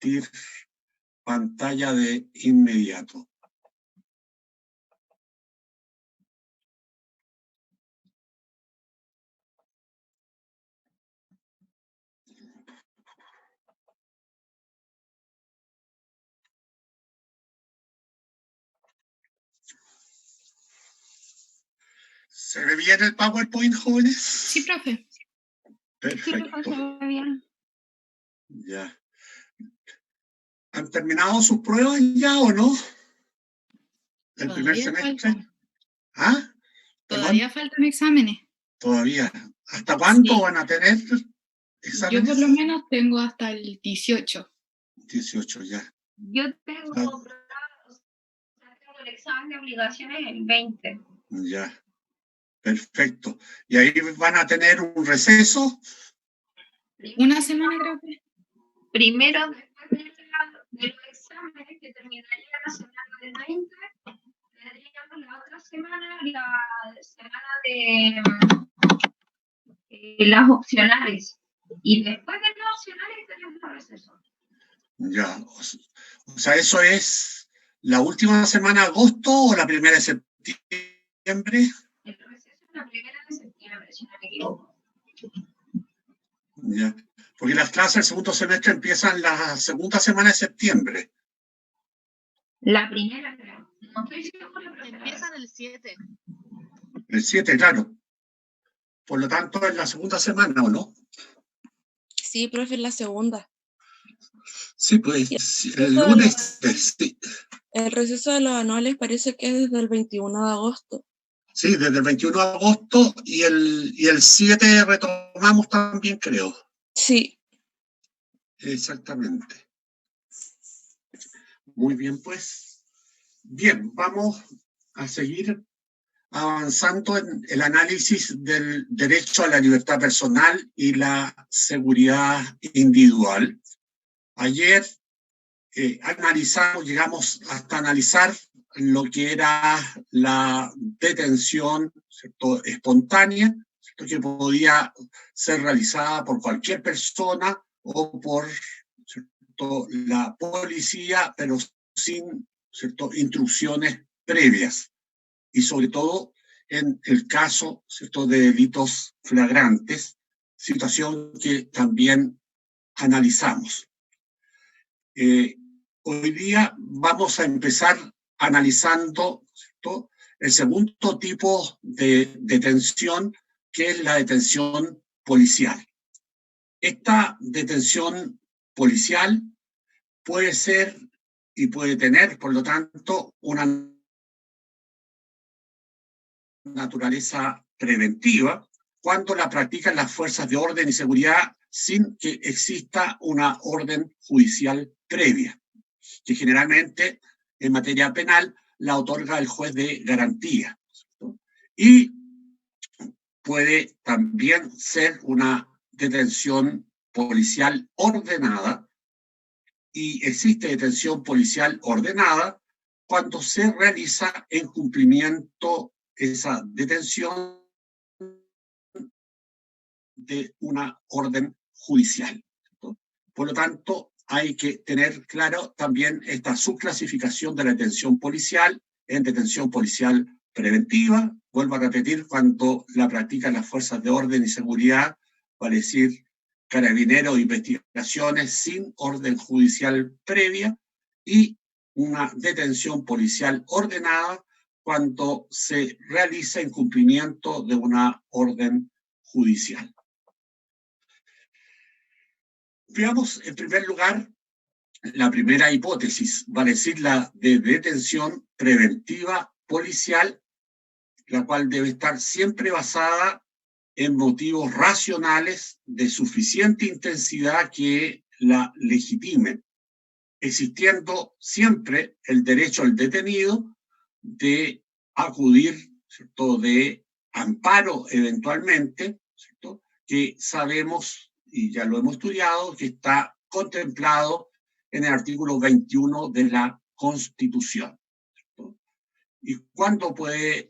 compartir pantalla de inmediato. ¿Se ve bien el PowerPoint, jóvenes? Sí, profe. Perfecto. Sí, profe, se ve bien. Ya. ¿Han terminado sus pruebas ya o no? ¿El primer semestre? Faltan. ¿Ah? Todavía faltan exámenes. Todavía. ¿Hasta cuándo Sí. van a tener exámenes? Yo por lo menos tengo hasta el 18. 18 ya. Yo tengo el examen de obligaciones el 20. Ya. Perfecto. ¿Y ahí van a tener un receso? Una semana, creo que. Primero, después de los exámenes, que terminaría la semana del 20, tendríamos la otra semana, la semana de las opcionales. Y después de las opcionales tenemos un receso. Ya. O sea, ¿eso es la última semana de agosto o la primera de septiembre? El receso es la primera de septiembre, si no me equivoco. Ya. Porque las clases del segundo semestre empiezan la segunda semana de septiembre. La primera, creo. No estoy segura. Empiezan el 7. El 7, claro. Por lo tanto, es la segunda semana, ¿o no? Sí, profe, es la segunda. Sí, pues, el lunes, sí. El receso de los anuales parece que es desde el 21 de agosto. Sí, desde el 21 de agosto y el 7 retomamos también, creo. Sí. Exactamente. Muy bien, pues. Bien, vamos a seguir avanzando en el análisis del derecho a la libertad personal y la seguridad individual. Ayer llegamos hasta analizar lo que era la detención, ¿cierto?, espontánea, ¿cierto?, que podía ser realizada por cualquier persona o por, ¿cierto?, la policía, pero sin, ¿cierto?, instrucciones previas. Y sobre todo en el caso, ¿cierto?, de delitos flagrantes, situación que también analizamos. Hoy día vamos a empezar analizando, ¿cierto?, el segundo tipo de detención, que es la detención policial. Esta detención policial puede ser y puede tener, por lo tanto, una naturaleza preventiva cuando la practican las fuerzas de orden y seguridad sin que exista una orden judicial previa, que generalmente en materia penal la otorga el juez de garantía, ¿no? Y puede también ser una detención policial ordenada, y existe detención policial ordenada cuando se realiza en cumplimiento esa detención de una orden judicial, ¿no? Por lo tanto, hay que tener claro también esta subclasificación de la detención policial en detención policial preventiva. Vuelvo a repetir, cuando la practican las fuerzas de orden y seguridad, vale decir, carabineros, investigaciones sin orden judicial previa, y una detención policial ordenada cuando se realiza en cumplimiento de una orden judicial. Veamos, en primer lugar, la primera hipótesis, vale decir, la de detención preventiva policial, la cual debe estar siempre basada en motivos racionales de suficiente intensidad que la legitimen, existiendo siempre el derecho al detenido de acudir, ¿cierto?, de amparo eventualmente, ¿cierto?, que sabemos, y ya lo hemos estudiado, que está contemplado en el artículo 21 de la Constitución, ¿cierto? ¿Y cuándo puede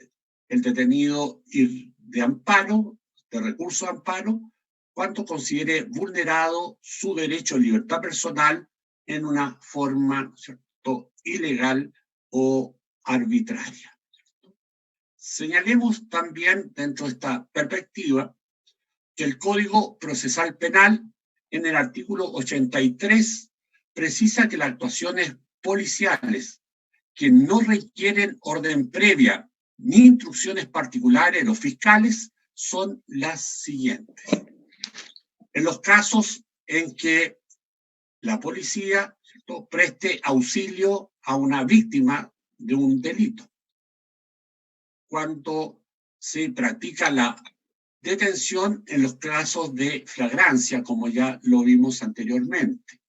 el detenido ir de amparo, de recurso a amparo? Cuando considere vulnerado su derecho a libertad personal en una forma, ¿cierto?, ilegal o arbitraria. Señalemos también dentro de esta perspectiva que el Código Procesal Penal, en el artículo 83, precisa que las actuaciones policiales que no requieren orden previa ni instrucciones particulares de los fiscales son las siguientes. En los casos en que la policía, ¿cierto?, preste auxilio a una víctima de un delito, cuando se practica la detención en los casos de flagrancia, como ya lo vimos anteriormente,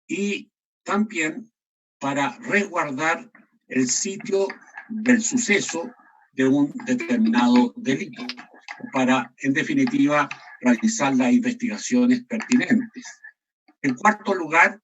y también para resguardar el sitio del suceso de un determinado delito, para, en definitiva, realizar las investigaciones pertinentes. En cuarto lugar,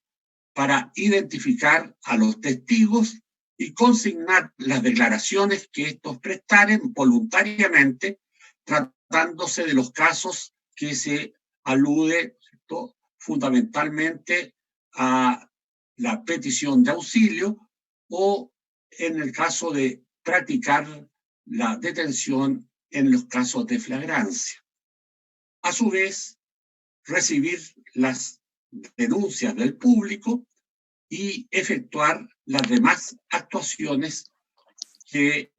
para identificar a los testigos y consignar las declaraciones que estos prestaren voluntariamente, tratándose de los casos que se alude, ¿cierto?, fundamentalmente a la petición de auxilio o en el caso de practicar la detención en los casos de flagrancia. A su vez, recibir las denuncias del público y efectuar las demás actuaciones que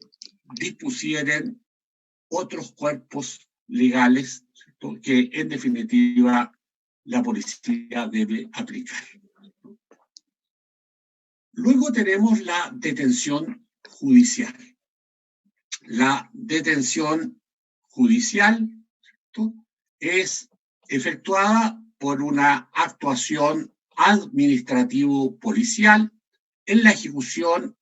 dispusieren otros cuerpos legales, ¿cierto?, que en definitiva la policía debe aplicar. Luego tenemos la detención judicial. La detención judicial, ¿cierto?, es efectuada por una actuación administrativo-policial en la ejecución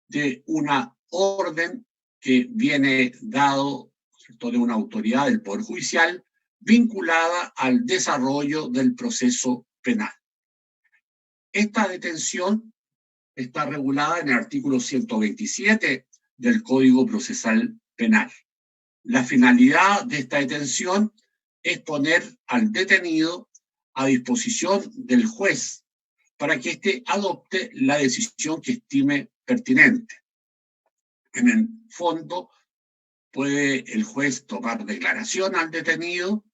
de una orden que viene dado, ¿cierto?, de una autoridad del Poder Judicial vinculada al desarrollo del proceso penal. Esta detención está regulada en el artículo 127 del Código Procesal Penal. La finalidad de esta detención es poner al detenido a disposición del juez para que éste adopte la decisión que estime pertinente. En el fondo, puede el juez tomar declaración al detenido,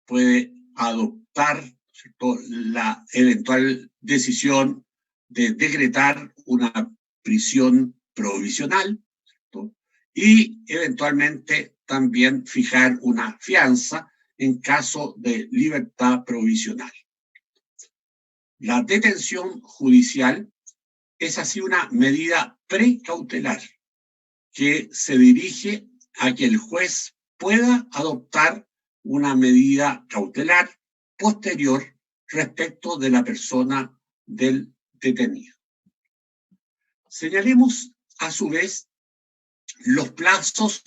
puede adoptar, ¿cierto?, la eventual decisión de decretar una prisión provisional, ¿cierto?, y eventualmente también fijar una fianza en caso de libertad provisional. La detención judicial es así una medida precautelar que se dirige a que el juez pueda adoptar una medida cautelar posterior respecto de la persona del detenido. Señalemos a su vez los plazos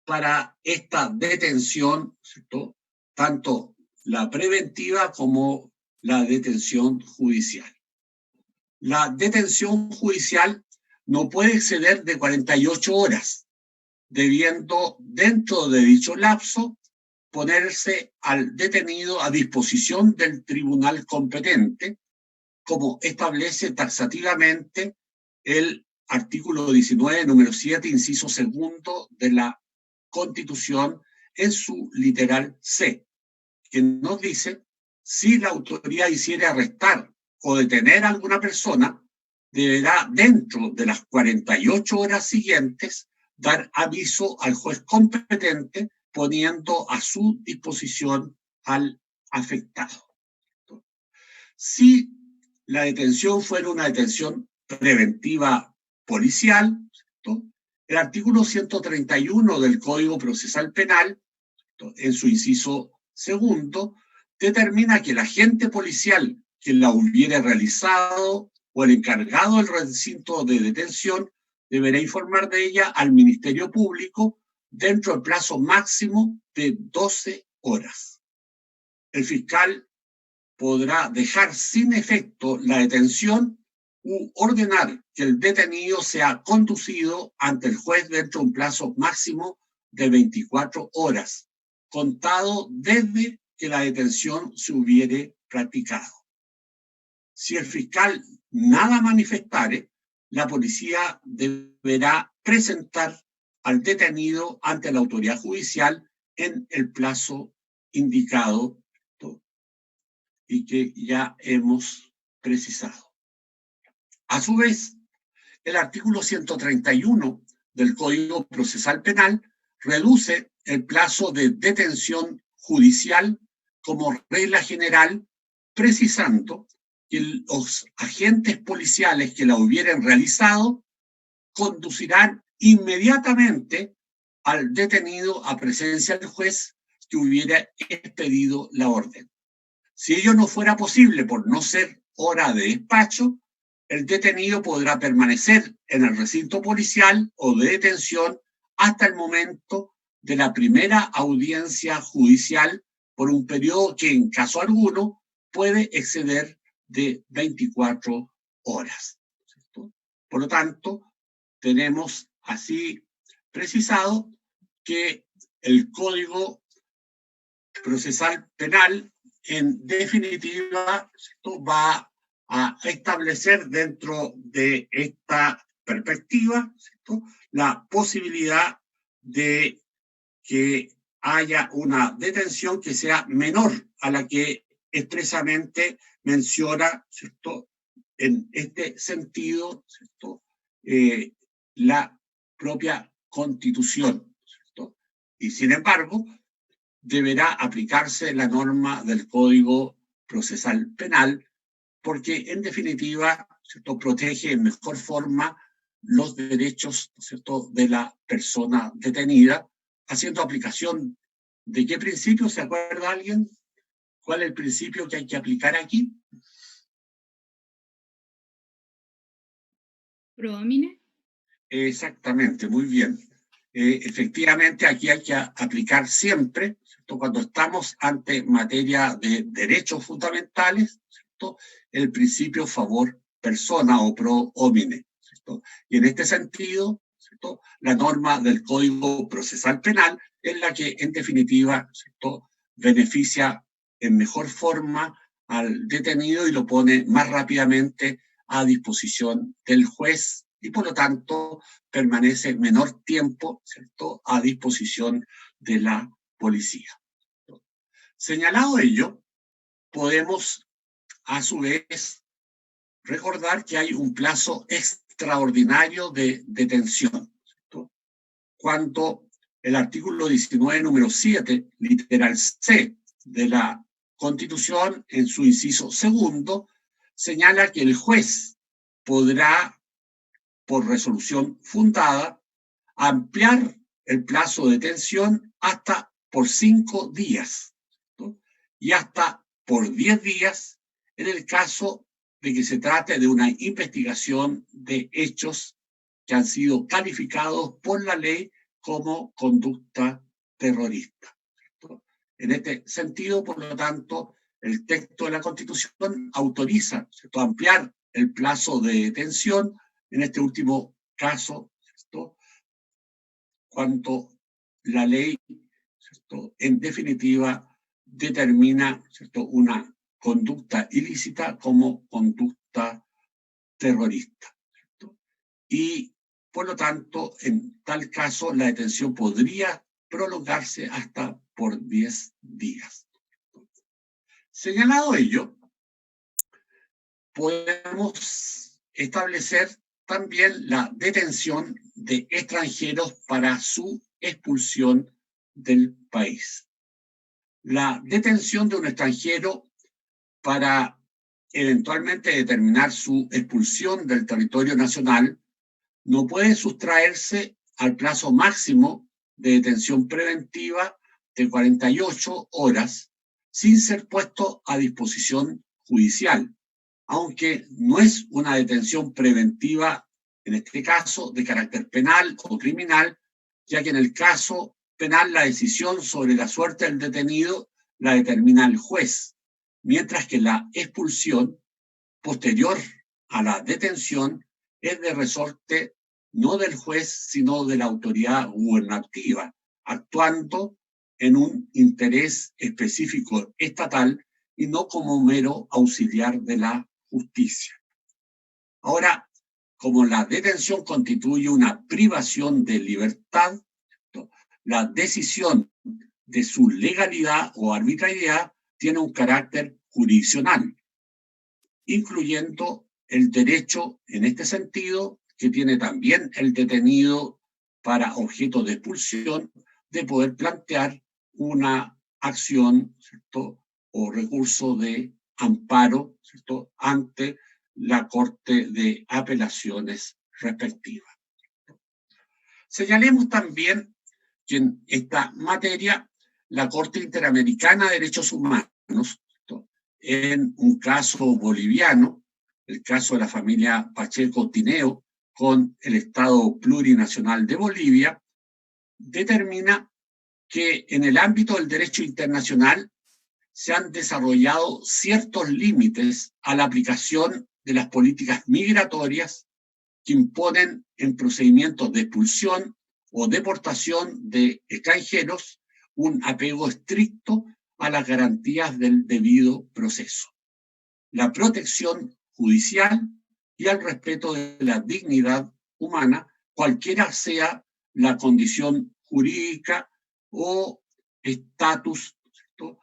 para esta detención, ¿cierto?, tanto la preventiva como la detención judicial. La detención judicial no puede exceder de 48 horas, debiendo dentro de dicho lapso ponerse al detenido a disposición del tribunal competente, como establece taxativamente el artículo 19, número 7, inciso segundo de la Constitución en su literal C, que nos dice: si la autoridad hiciere arrestar o detener a alguna persona, deberá dentro de las 48 horas siguientes dar aviso al juez competente poniendo a su disposición al afectado. Si la detención fuera una detención preventiva policial, ¿cierto?, el artículo 131 del Código Procesal Penal, ¿cierto?, en su inciso segundo, determina que el agente policial que la hubiere realizado o el encargado del recinto de detención deberá informar de ella al Ministerio Público dentro del plazo máximo de 12 horas. El fiscal podrá dejar sin efecto la detención u ordenar que el detenido sea conducido ante el juez dentro de un plazo máximo de 24 horas, contado desde que la detención se hubiere practicado. Si el fiscal nada manifestare, la policía deberá presentar al detenido ante la autoridad judicial en el plazo indicado y que ya hemos precisado. A su vez, el artículo 131 del Código Procesal Penal reduce el plazo de detención judicial como regla general, precisando que los agentes policiales que la hubieran realizado conducirán inmediatamente al detenido a presencia del juez que hubiera expedido la orden. Si ello no fuera posible por no ser hora de despacho, el detenido podrá permanecer en el recinto policial o de detención hasta el momento de la primera audiencia judicial por un periodo que en caso alguno puede exceder de 24 horas. ¿Cierto? Por lo tanto, tenemos así precisado que el Código Procesal Penal, en definitiva, ¿cierto?, va a establecer dentro de esta perspectiva, ¿cierto?, la posibilidad de que haya una detención que sea menor a la que expresamente menciona, ¿cierto?, en este sentido, ¿cierto?, la propia Constitución, ¿cierto? Y sin embargo, deberá aplicarse la norma del Código Procesal Penal, porque en definitiva, ¿cierto?, protege en mejor forma los derechos, ¿cierto?, de la persona detenida, haciendo aplicación de qué principio, ¿se acuerda alguien? ¿Cuál es el principio que hay que aplicar aquí? Pro homine. Exactamente, muy bien. Efectivamente, aquí hay que aplicar siempre, ¿cierto?, cuando estamos ante materia de derechos fundamentales, ¿cierto?, el principio favor persona o pro homine, ¿cierto? Y en este sentido, ¿cierto?, la norma del Código Procesal Penal es la que en definitiva, ¿cierto?, beneficia en mejor forma al detenido y lo pone más rápidamente a disposición del juez y por lo tanto permanece menor tiempo, ¿cierto?, a disposición de la policía. Señalado ello, podemos a su vez recordar que hay un plazo extraordinario de detención, ¿cierto?, cuando el artículo 19, número 7, literal C de la Constitución, en su inciso segundo, señala que el juez podrá, por resolución fundada, ampliar el plazo de detención hasta por 5 días, ¿no?, y hasta por 10 días en el caso de que se trate de una investigación de hechos que han sido calificados por la ley como conducta terrorista, ¿cierto? En este sentido, por lo tanto, el texto de la Constitución autoriza, ¿cierto?, ampliar el plazo de detención en este último caso, ¿cierto?, cuando la ley, ¿cierto?, en definitiva determina, ¿cierto?, una conducta ilícita como conducta terrorista, ¿cierto? Y por lo tanto, en tal caso, la detención podría prolongarse hasta por 10 días. Señalado ello, podemos establecer también la detención de extranjeros para su expulsión del país. La detención de un extranjero para eventualmente determinar su expulsión del territorio nacional no puede sustraerse al plazo máximo de detención preventiva de 48 horas sin ser puesto a disposición judicial, aunque no es una detención preventiva, en este caso, de carácter penal o criminal, ya que en el caso penal la decisión sobre la suerte del detenido la determina el juez, mientras que la expulsión posterior a la detención es de resorte no del juez, sino de la autoridad gubernativa, actuando en un interés específico estatal y no como mero auxiliar de la justicia. Ahora, como la detención constituye una privación de libertad, la decisión de su legalidad o arbitrariedad tiene un carácter jurisdiccional, incluyendo el derecho, en este sentido, que tiene también el detenido para objeto de expulsión, de poder plantear una acción, ¿cierto?, o recurso de amparo, ¿cierto?, ante la Corte de Apelaciones respectiva. Señalemos también que en esta materia la Corte Interamericana de Derechos Humanos, ¿cierto?, en un caso boliviano, el caso de la familia Pacheco Tineo con el Estado Plurinacional de Bolivia, determina que en el ámbito del derecho internacional se han desarrollado ciertos límites a la aplicación de las políticas migratorias que imponen en procedimientos de expulsión o deportación de extranjeros un apego estricto a las garantías del debido proceso, la protección judicial y al respeto de la dignidad humana, cualquiera sea la condición jurídica o estatus, ¿cierto?,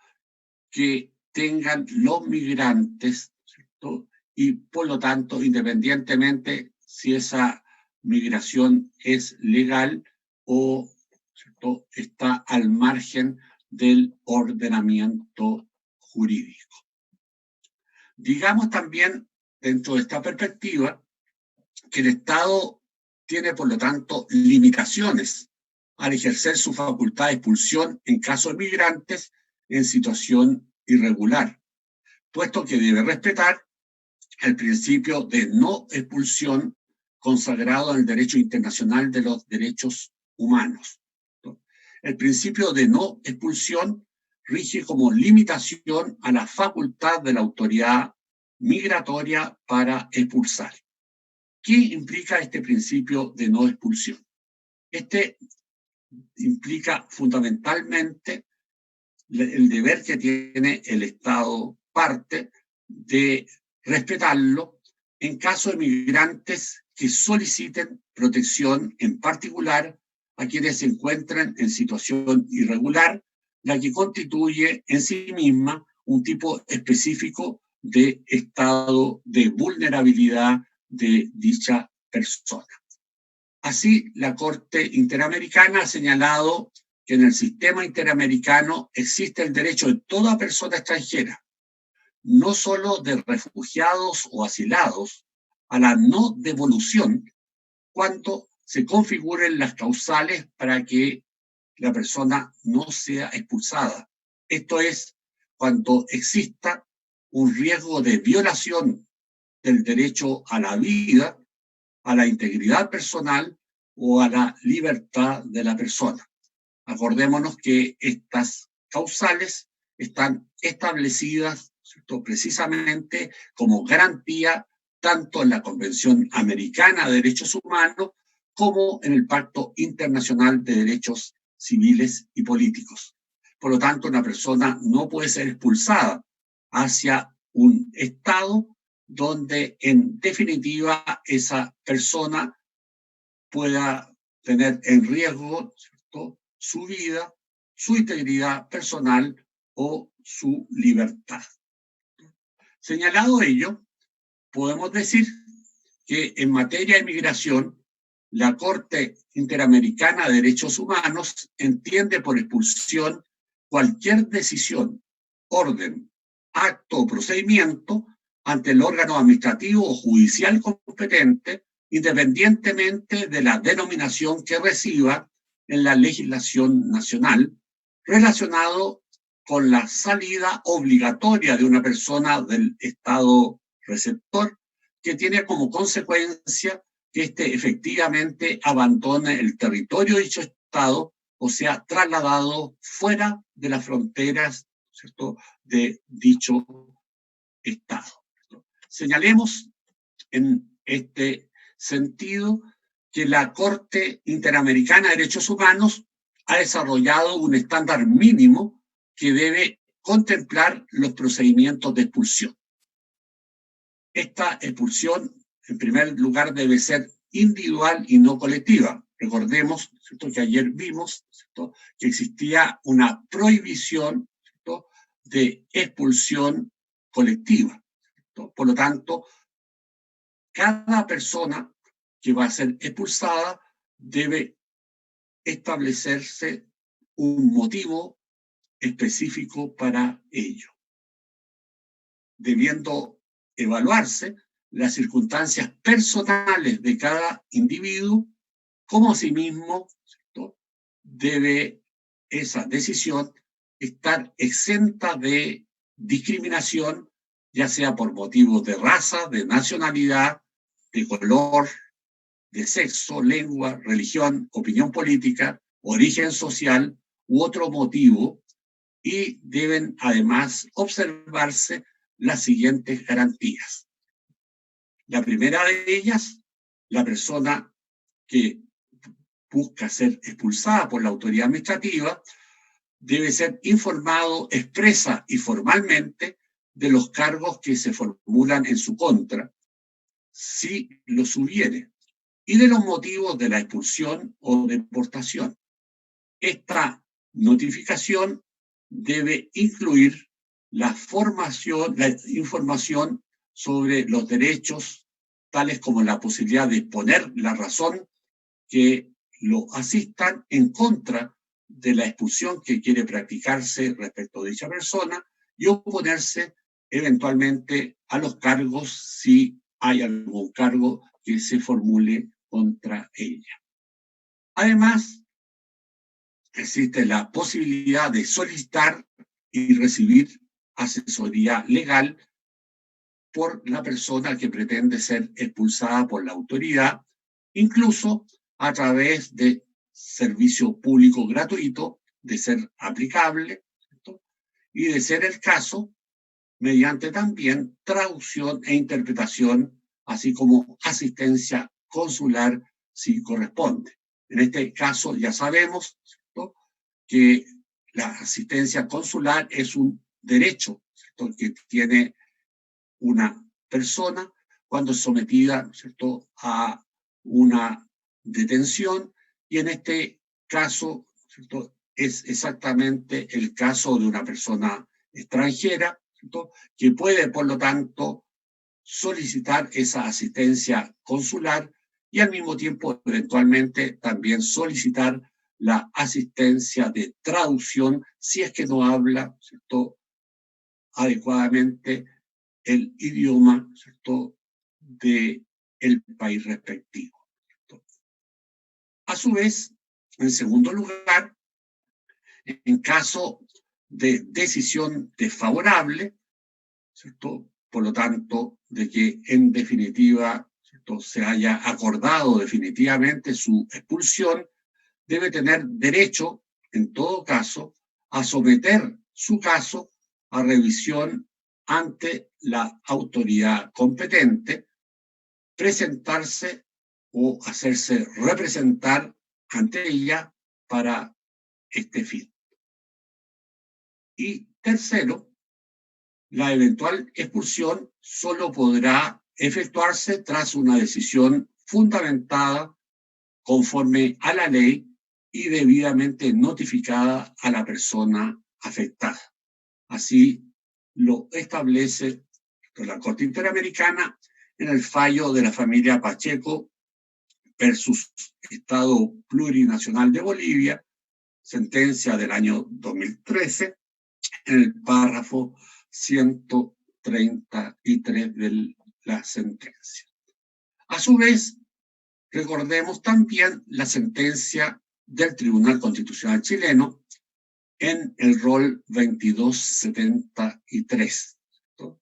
que tengan los migrantes, ¿cierto?, y por lo tanto, independientemente si esa migración es legal o, ¿cierto?, está al margen del ordenamiento jurídico. Digamos también, dentro de esta perspectiva, que el Estado tiene, por lo tanto, limitaciones al ejercer su facultad de expulsión en caso de migrantes en situación irregular, puesto que debe respetar el principio de no expulsión consagrado en el derecho internacional de los derechos humanos. El principio de no expulsión rige como limitación a la facultad de la autoridad migratoria para expulsar. ¿Qué implica este principio de no expulsión? Este implica fundamentalmente el deber que tiene el Estado parte de respetarlo en caso de migrantes que soliciten protección, en particular a quienes se encuentran en situación irregular, la que constituye en sí misma un tipo específico de estado de vulnerabilidad de dicha persona. Así, la Corte Interamericana ha señalado que en el sistema interamericano existe el derecho de toda persona extranjera, no solo de refugiados o asilados, a la no devolución cuando se configuren las causales para que la persona no sea expulsada. Esto es, cuando exista un riesgo de violación del derecho a la vida, a la integridad personal o a la libertad de la persona. Acordémonos que estas causales están establecidas, ¿cierto?, precisamente como garantía tanto en la Convención Americana de Derechos Humanos como en el Pacto Internacional de Derechos Civiles y Políticos. Por lo tanto, una persona no puede ser expulsada hacia un Estado donde, en definitiva, esa persona pueda tener en riesgo, ¿cierto?, su vida, su integridad personal o su libertad. Señalado ello, podemos decir que en materia de migración, la Corte Interamericana de Derechos Humanos entiende por expulsión cualquier decisión, orden, acto o procedimiento ante el órgano administrativo o judicial competente, independientemente de la denominación que reciba en la legislación nacional, relacionado con la salida obligatoria de una persona del Estado receptor, que tiene como consecuencia que éste efectivamente abandone el territorio de dicho Estado o sea trasladado fuera de las fronteras, ¿cierto?, de dicho Estado. Señalemos en este sentido que la Corte Interamericana de Derechos Humanos ha desarrollado un estándar mínimo que debe contemplar los procedimientos de expulsión. esta expulsión, en primer lugar, debe ser individual y no colectiva. Recordemos, ¿cierto?, que ayer vimos, ¿cierto?, que existía una prohibición, ¿cierto?, de expulsión colectiva, ¿cierto? Por lo tanto, cada persona que va a ser expulsada debe establecerse un motivo específico para ello, debiendo evaluarse las circunstancias personales de cada individuo, como asimismo, ¿cierto?, debe esa decisión estar exenta de discriminación, ya sea por motivos de raza, de nacionalidad, de color, de sexo, lengua, religión, opinión política, origen social u otro motivo, y deben además observarse las siguientes garantías. La primera de ellas, la persona que busca ser expulsada por la autoridad administrativa debe ser informado expresa y formalmente de los cargos que se formulan en su contra, si los hubiere, y de los motivos de la expulsión o deportación. Esta notificación debe incluir la información sobre los derechos, tales como la posibilidad de exponer la razón que lo asistan en contra de la expulsión que quiere practicarse respecto de dicha persona y oponerse eventualmente a los cargos si hay algún cargo que se formule contra ella. Además, existe la posibilidad de solicitar y recibir asesoría legal por la persona que pretende ser expulsada por la autoridad, incluso a través de servicio público gratuito, de ser aplicable, ¿cierto?, y de ser el caso, mediante también traducción e interpretación, así como asistencia consular si corresponde. En este caso ya sabemos, ¿cierto?, que la asistencia consular es un derecho, ¿cierto?, que tiene una persona cuando es sometida, ¿cierto?, a una detención, y en este caso, ¿cierto?, es exactamente el caso de una persona extranjera, ¿cierto?, que puede, por lo tanto, solicitar esa asistencia consular y al mismo tiempo, eventualmente, también solicitar la asistencia de traducción si es que no habla, ¿cierto?, adecuadamente el idioma, ¿cierto?, del país respectivo, ¿cierto? A su vez, en segundo lugar, en caso de decisión desfavorable, ¿cierto?, por lo tanto, de que en definitiva, ¿cierto?, se haya acordado definitivamente su expulsión, debe tener derecho, en todo caso, a someter su caso a revisión ante la autoridad competente, presentarse o hacerse representar ante ella para este fin. Y tercero, la eventual expulsión solo podrá efectuarse tras una decisión fundamentada conforme a la ley y debidamente notificada a la persona afectada. Así lo establece la Corte Interamericana en el fallo de la familia Pacheco versus Estado Plurinacional de Bolivia, sentencia del año 2013, en el párrafo 133 de la sentencia. A su vez, recordemos también la sentencia del Tribunal Constitucional chileno en el rol 2273, ¿no?,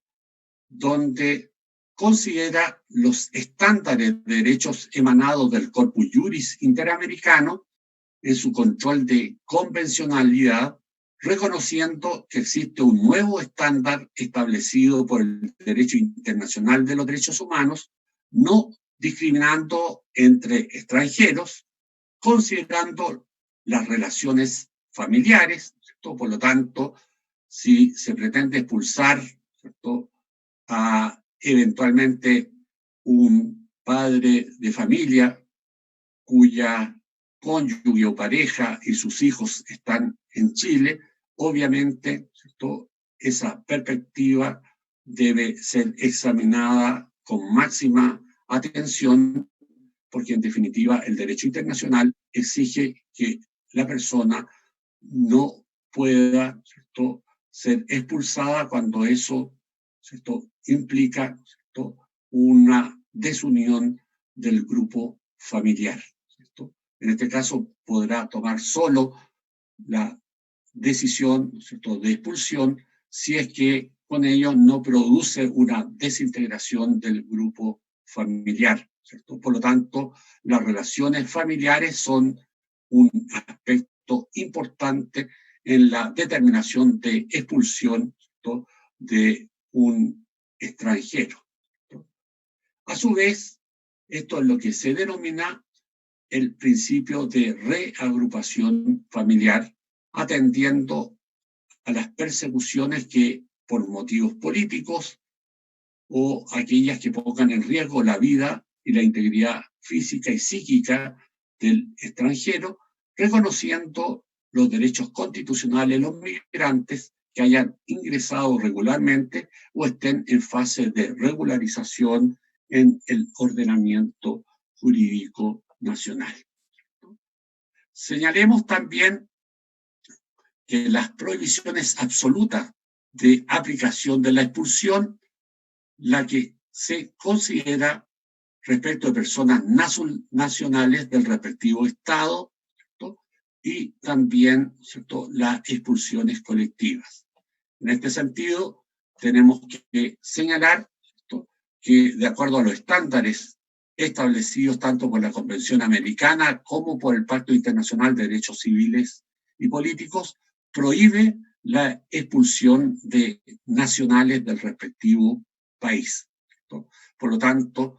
donde considera los estándares de derechos emanados del Corpus Juris Interamericano en su control de convencionalidad, reconociendo que existe un nuevo estándar establecido por el derecho internacional de los derechos humanos, no discriminando entre extranjeros, considerando las relaciones familiares, ¿cierto? Por lo tanto, si se pretende expulsar, ¿cierto?, a eventualmente un padre de familia cuya cónyuge o pareja y sus hijos están en Chile, obviamente, ¿cierto?, esa perspectiva debe ser examinada con máxima atención, porque en definitiva el derecho internacional exige que la persona no pueda, ¿cierto?, ser expulsada cuando eso, ¿cierto?, implica, ¿cierto?, una desunión del grupo familiar, ¿cierto? En este caso podrá tomar solo la decisión, ¿cierto?, de expulsión si es que con ello no produce una desintegración del grupo familiar, ¿cierto? Por lo tanto, las relaciones familiares son un aspecto importante en la determinación de expulsión, ¿cierto?, de un extranjero, ¿cierto? A su vez, esto es lo que se denomina el principio de reagrupación familiar, atendiendo a las persecuciones que por motivos políticos o aquellas que pongan en riesgo la vida y la integridad física y psíquica del extranjero, reconociendo los derechos constitucionales de los migrantes que hayan ingresado regularmente o estén en fase de regularización en el ordenamiento jurídico nacional. Señalemos también que las prohibiciones absolutas de aplicación de la expulsión, la que se considera respecto de personas nacionales del respectivo Estado, ¿cierto?, y también, ¿cierto?, las expulsiones colectivas. En este sentido, tenemos que señalar, ¿cierto?, que de acuerdo a los estándares establecidos tanto por la Convención Americana como por el Pacto Internacional de Derechos Civiles y Políticos, prohíbe la expulsión de nacionales del respectivo país, ¿cierto? Por lo tanto,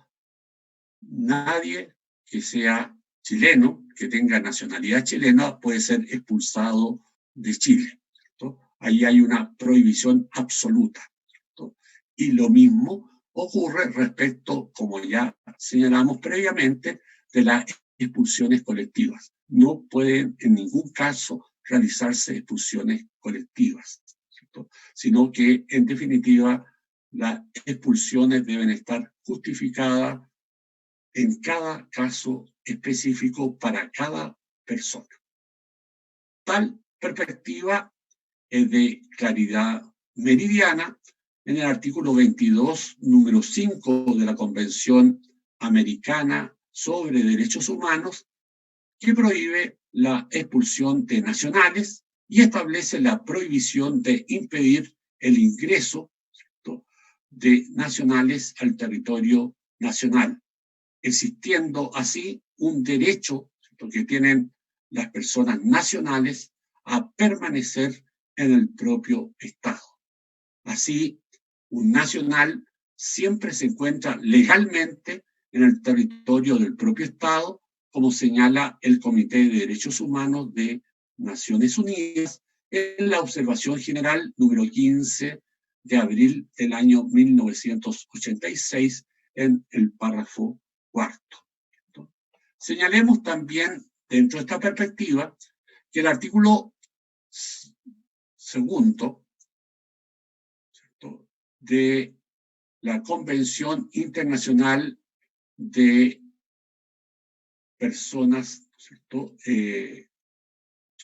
nadie que sea chileno, que tenga nacionalidad chilena, puede ser expulsado de Chile, ¿cierto? Ahí hay una prohibición absoluta, ¿cierto? Y lo mismo ocurre respecto, como ya señalamos previamente, de las expulsiones colectivas. No pueden en ningún caso realizarse expulsiones colectivas, ¿cierto?, sino que en definitiva las expulsiones deben estar justificadas en cada caso específico para cada persona. Tal perspectiva es de claridad meridiana en el artículo 22, número 5 de la Convención Americana sobre Derechos Humanos, que prohíbe la expulsión de nacionales y establece la prohibición de impedir el ingreso, ¿cierto?, de nacionales al territorio nacional, existiendo así un derecho, ¿cierto?, que tienen las personas nacionales a permanecer en el propio Estado. Así, un nacional siempre se encuentra legalmente en el territorio del propio Estado, como señala el Comité de Derechos Humanos de Naciones Unidas en la observación general número 15 de abril del año 1986 en el párrafo cuarto. Señalemos también, dentro de esta perspectiva, que el artículo segundo, ¿cierto?, de la Convención Internacional de Personas, ¿cierto?,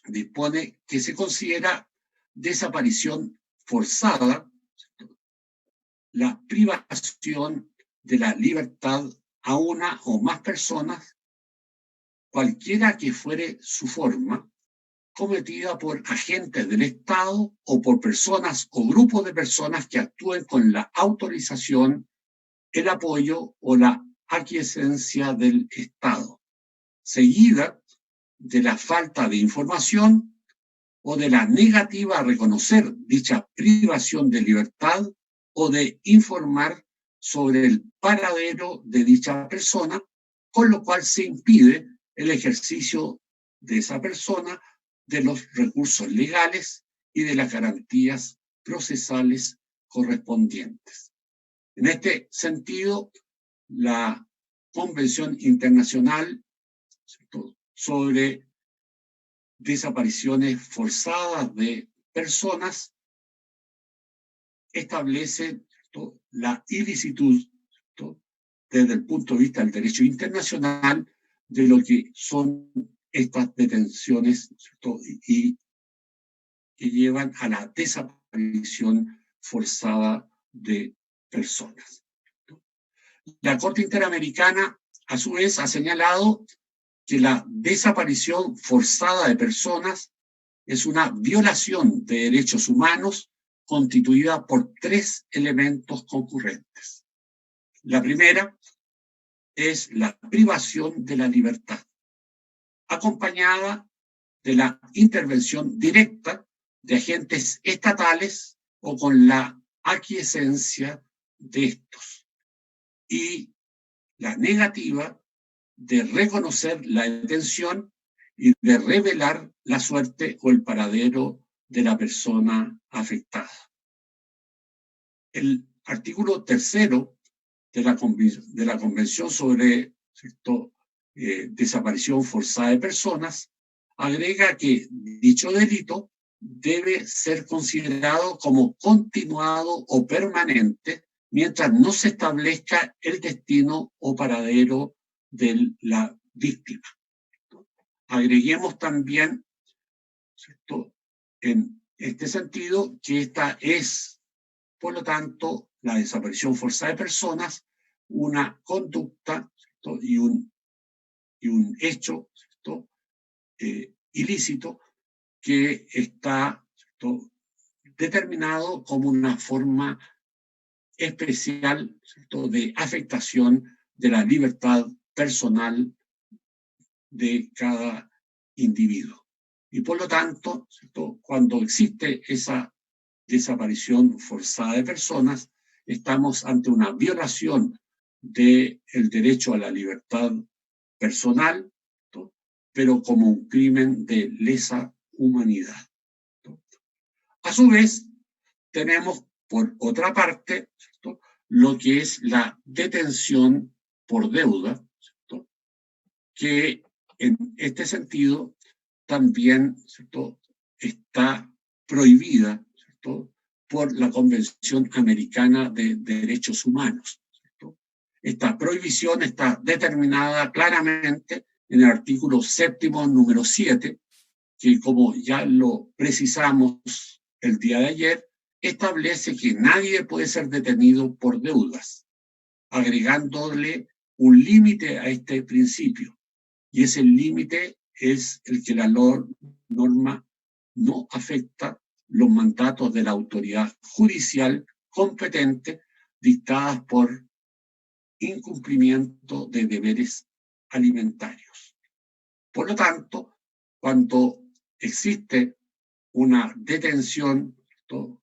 dispone que se considera desaparición forzada, ¿cierto?, la privación de la libertad a una o más personas, cualquiera que fuere su forma, cometida por agentes del Estado o por personas o grupos de personas que actúen con la autorización, el apoyo o la aquiescencia del Estado, seguida de la falta de información o de la negativa a reconocer dicha privación de libertad o de informar sobre el paradero de dicha persona, con lo cual se impide el ejercicio de esa persona de los recursos legales y de las garantías procesales correspondientes. En este sentido, la Convención Internacional, ¿cierto?, sobre desapariciones forzadas de personas establece, ¿cierto?, la ilicitud, ¿cierto?, desde el punto de vista del derecho internacional de lo que son estas detenciones, ¿cierto?, y que llevan a la desaparición forzada de personas. La Corte Interamericana, a su vez, ha señalado que la desaparición forzada de personas es una violación de derechos humanos constituida por 3 elementos concurrentes. La primera es la privación de la libertad, acompañada de la intervención directa de agentes estatales o con la aquiescencia de estos, y la negativa de reconocer la detención y de revelar la suerte o el paradero de la persona afectada. El artículo 3 de la Convención sobre, ¿cierto?, desaparición forzada de personas agrega que dicho delito debe ser considerado como continuado o permanente mientras no se establezca el destino o paradero de la víctima. Agreguemos también, ¿cierto?, en este sentido, que esta es, por lo tanto, la desaparición forzada de personas, una conducta, ¿cierto?, y un hecho, ¿cierto?, ilícito que está, ¿cierto?, determinado como una forma especial, ¿cierto?, de afectación de la libertad personal de cada individuo. Y por lo tanto, ¿cierto?, cuando existe esa desaparición forzada de personas, estamos ante una violación del derecho a la libertad personal, ¿cierto?, pero como un crimen de lesa humanidad, ¿cierto? A su vez, tenemos por otra parte, ¿cierto?, lo que es la detención por deuda, ¿cierto?, que en este sentido también, ¿cierto?, está prohibida, ¿cierto?, por la Convención Americana de Derechos Humanos, ¿cierto? Esta prohibición está determinada claramente en el artículo 7º, número 7, que, como ya lo precisamos el día de ayer, establece que nadie puede ser detenido por deudas, agregándole un límite a este principio. Y ese límite es el que la norma no afecta los mandatos de la autoridad judicial competente dictadas por incumplimiento de deberes alimentarios. Por lo tanto, cuando existe una detención, ¿cierto?,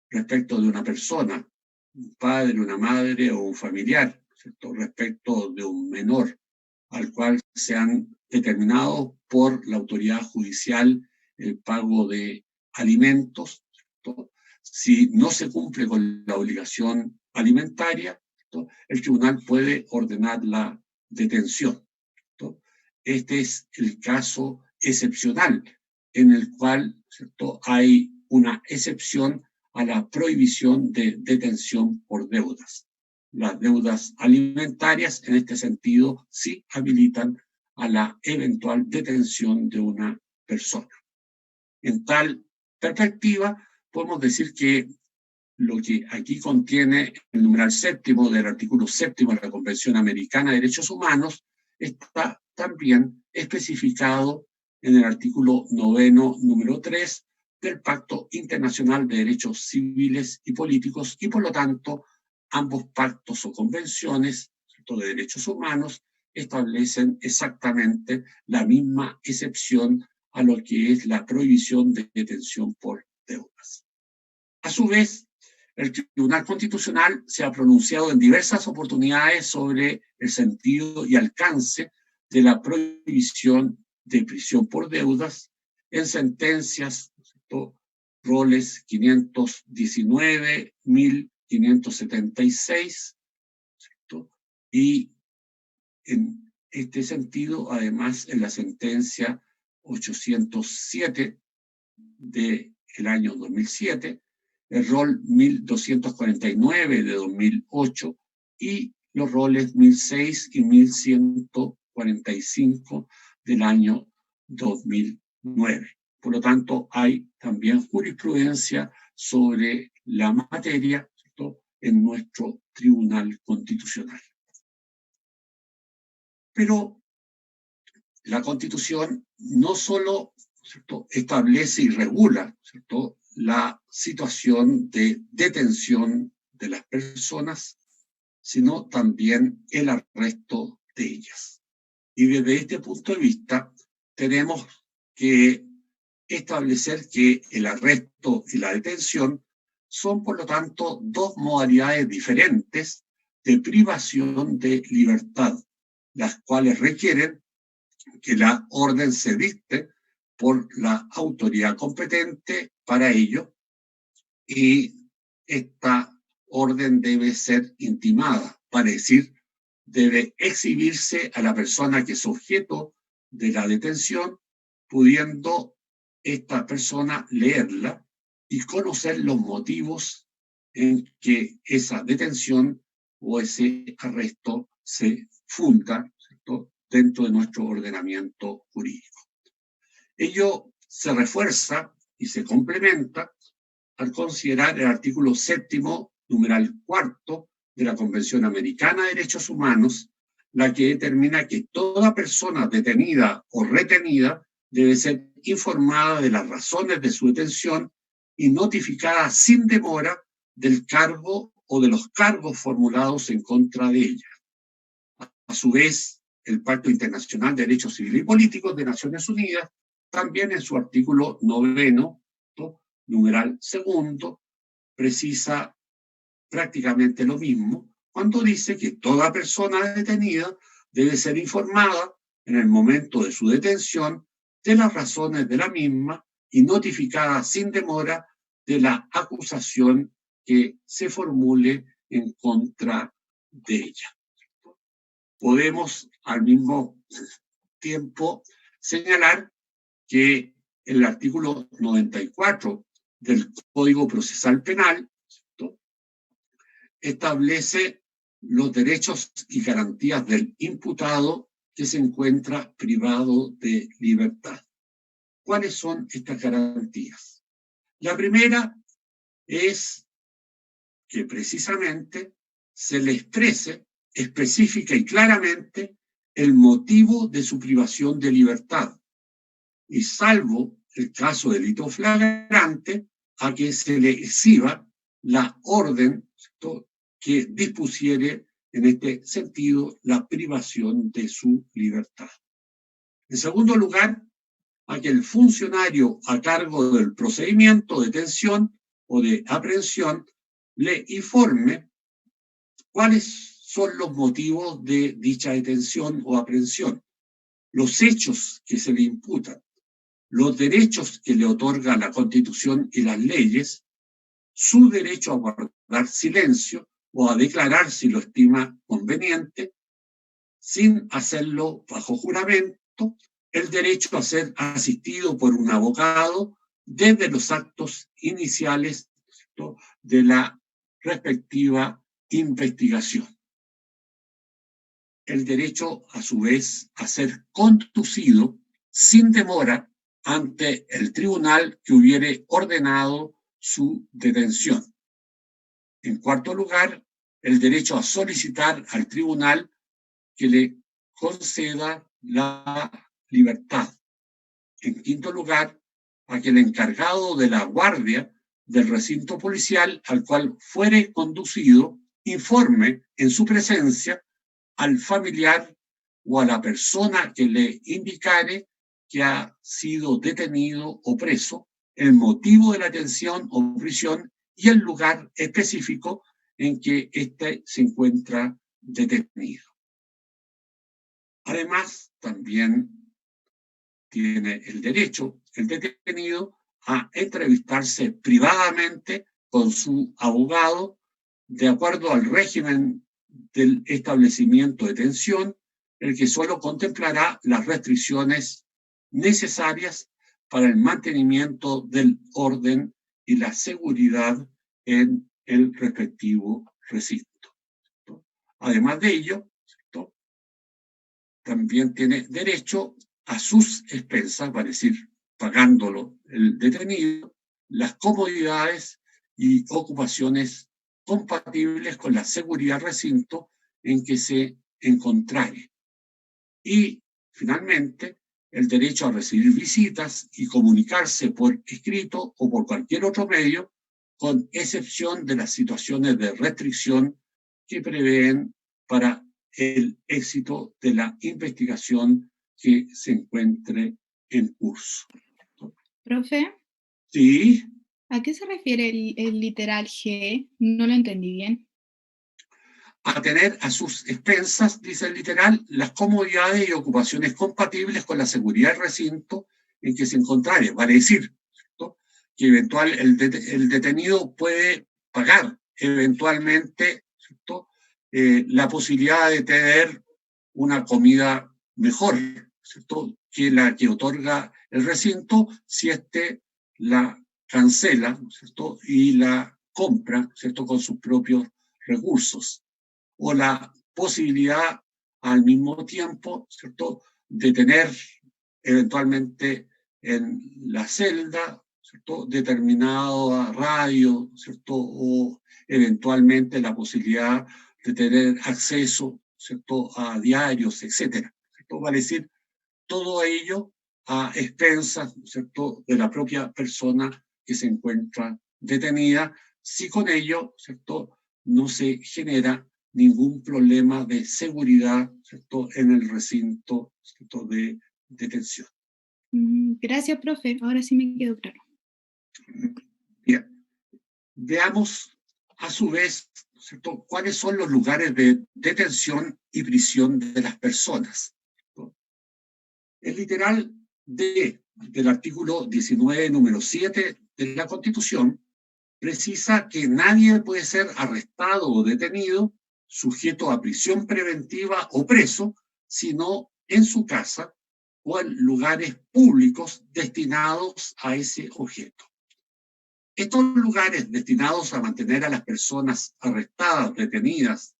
respecto de una persona, un padre, una madre o un familiar, ¿cierto?, respecto de un menor al cual se han determinado por la autoridad judicial el pago de alimentos, ¿cierto?, si no se cumple con la obligación alimentaria, ¿cierto?, el tribunal puede ordenar la detención, ¿cierto? Este es el caso excepcional en el cual, ¿cierto?, hay una excepción a la prohibición de detención por deudas. Las deudas alimentarias, en este sentido, sí habilitan a la eventual detención de una persona. En tal perspectiva, podemos decir que lo que aquí contiene el numeral 7º del artículo 7º de la Convención Americana de Derechos Humanos está también especificado en el artículo 9º, número 3 del Pacto Internacional de Derechos Civiles y Políticos, y por lo tanto ambos pactos o convenciones, ¿cierto?, de derechos humanos establecen exactamente la misma excepción a lo que es la prohibición de detención por deudas. A su vez, el Tribunal Constitucional se ha pronunciado en diversas oportunidades sobre el sentido y alcance de la prohibición de prisión por deudas en sentencias, ¿cierto?, roles 519, 576, ¿cierto? Y en este sentido, además, en la sentencia 807 del año 2007, el rol 1249 de 2008 y los roles 1006 y 1145 del año 2009. Por lo tanto, hay también jurisprudencia sobre la materia, ¿cierto?, en nuestro Tribunal Constitucional. Pero la Constitución no solo, ¿cierto?, establece y regula, ¿cierto?, la situación de detención de las personas, sino también el arresto de ellas. Y desde este punto de vista tenemos que establecer que el arresto y la detención son, por lo tanto, dos modalidades diferentes de privación de libertad, las cuales requieren que la orden se dicte por la autoridad competente para ello, y esta orden debe ser intimada, para decir, debe exhibirse a la persona que es objeto de la detención, pudiendo esta persona leerla y conocer los motivos en que esa detención o ese arresto se funda, ¿cierto?, dentro de nuestro ordenamiento jurídico. Ello se refuerza y se complementa al considerar el artículo 7º, numeral 4 de la Convención Americana de Derechos Humanos, la que determina que toda persona detenida o retenida debe ser informada de las razones de su detención y notificada sin demora del cargo o de los cargos formulados en contra de ella. A su vez, el Pacto Internacional de Derechos Civiles y Políticos de Naciones Unidas, también en su artículo 9º, numeral 2, precisa prácticamente lo mismo cuando dice que toda persona detenida debe ser informada en el momento de su detención de las razones de la misma y notificada sin demora de la acusación que se formule en contra de ella. Podemos al mismo tiempo señalar que el artículo 94 del Código Procesal Penal, ¿cierto?, establece los derechos y garantías del imputado que se encuentra privado de libertad. ¿Cuáles son estas garantías? La primera es que precisamente se le exprese específica y claramente el motivo de su privación de libertad, y salvo el caso de delito flagrante, a que se le exhiba la orden, ¿cierto?, que dispusiere en este sentido la privación de su libertad. En segundo lugar, a que el funcionario a cargo del procedimiento de detención o de aprehensión le informe cuáles son los motivos de dicha detención o aprehensión, los hechos que se le imputan, los derechos que le otorga la Constitución y las leyes, su derecho a guardar silencio o a declarar si lo estima conveniente, sin hacerlo bajo juramento, el derecho a ser asistido por un abogado desde los actos iniciales, ¿cierto?, de la respectiva investigación. El derecho, a su vez, a ser conducido sin demora ante el tribunal que hubiere ordenado su detención. En cuarto lugar, el derecho a solicitar al tribunal que le conceda la libertad. En quinto lugar, a que el encargado de la guardia del recinto policial al cual fuere conducido informe en su presencia al familiar o a la persona que le indicare que ha sido detenido o preso, el motivo de la detención o prisión y el lugar específico en que éste se encuentra detenido. Además, también tiene el derecho, el detenido, a entrevistarse privadamente con su abogado de acuerdo al régimen del establecimiento de detención, el que solo contemplará las restricciones necesarias para el mantenimiento del orden y la seguridad en el respectivo recinto. Además de ello, también tiene derecho a sus expensas, va a decir, pagándolo el detenido, las comodidades y ocupaciones compatibles con la seguridad del recinto en que se encontrare. Y, finalmente, el derecho a recibir visitas y comunicarse por escrito o por cualquier otro medio, con excepción de las situaciones de restricción que prevén para el éxito de la investigación que se encuentre en curso. Profe, Sí, ¿a qué se refiere el literal G? No lo entendí bien. a tener a sus expensas, dice el literal, las comodidades y ocupaciones compatibles con la seguridad del recinto en que se encontrare. Vale decir, ¿no?, que el detenido puede pagar eventualmente, ¿cierto?, la posibilidad de tener una comida mejor, ¿cierto?, que la que otorga el recinto, si éste la cancela, ¿cierto?, y la compra, ¿cierto?, con sus propios recursos, o la posibilidad al mismo tiempo, ¿cierto?, de tener eventualmente en la celda, ¿cierto?, determinado radio, ¿cierto?, o eventualmente la posibilidad de tener acceso, ¿cierto?, a diarios, etcétera, ¿cierto? Vale decir, todo ello a expensas, ¿cierto?, de la propia persona que se encuentra detenida, si con ello, ¿cierto?, no se genera ningún problema de seguridad, ¿cierto?, en el recinto, ¿cierto?, de detención. Gracias, profe. Ahora sí me quedó claro. Bien, veamos a su vez, ¿cierto?, cuáles son los lugares de detención y prisión de las personas. El literal del artículo 19, número 7 de la Constitución precisa que nadie puede ser arrestado o detenido, sujeto a prisión preventiva o preso, sino en su casa o en lugares públicos destinados a ese objeto. Estos lugares destinados a mantener a las personas arrestadas, detenidas,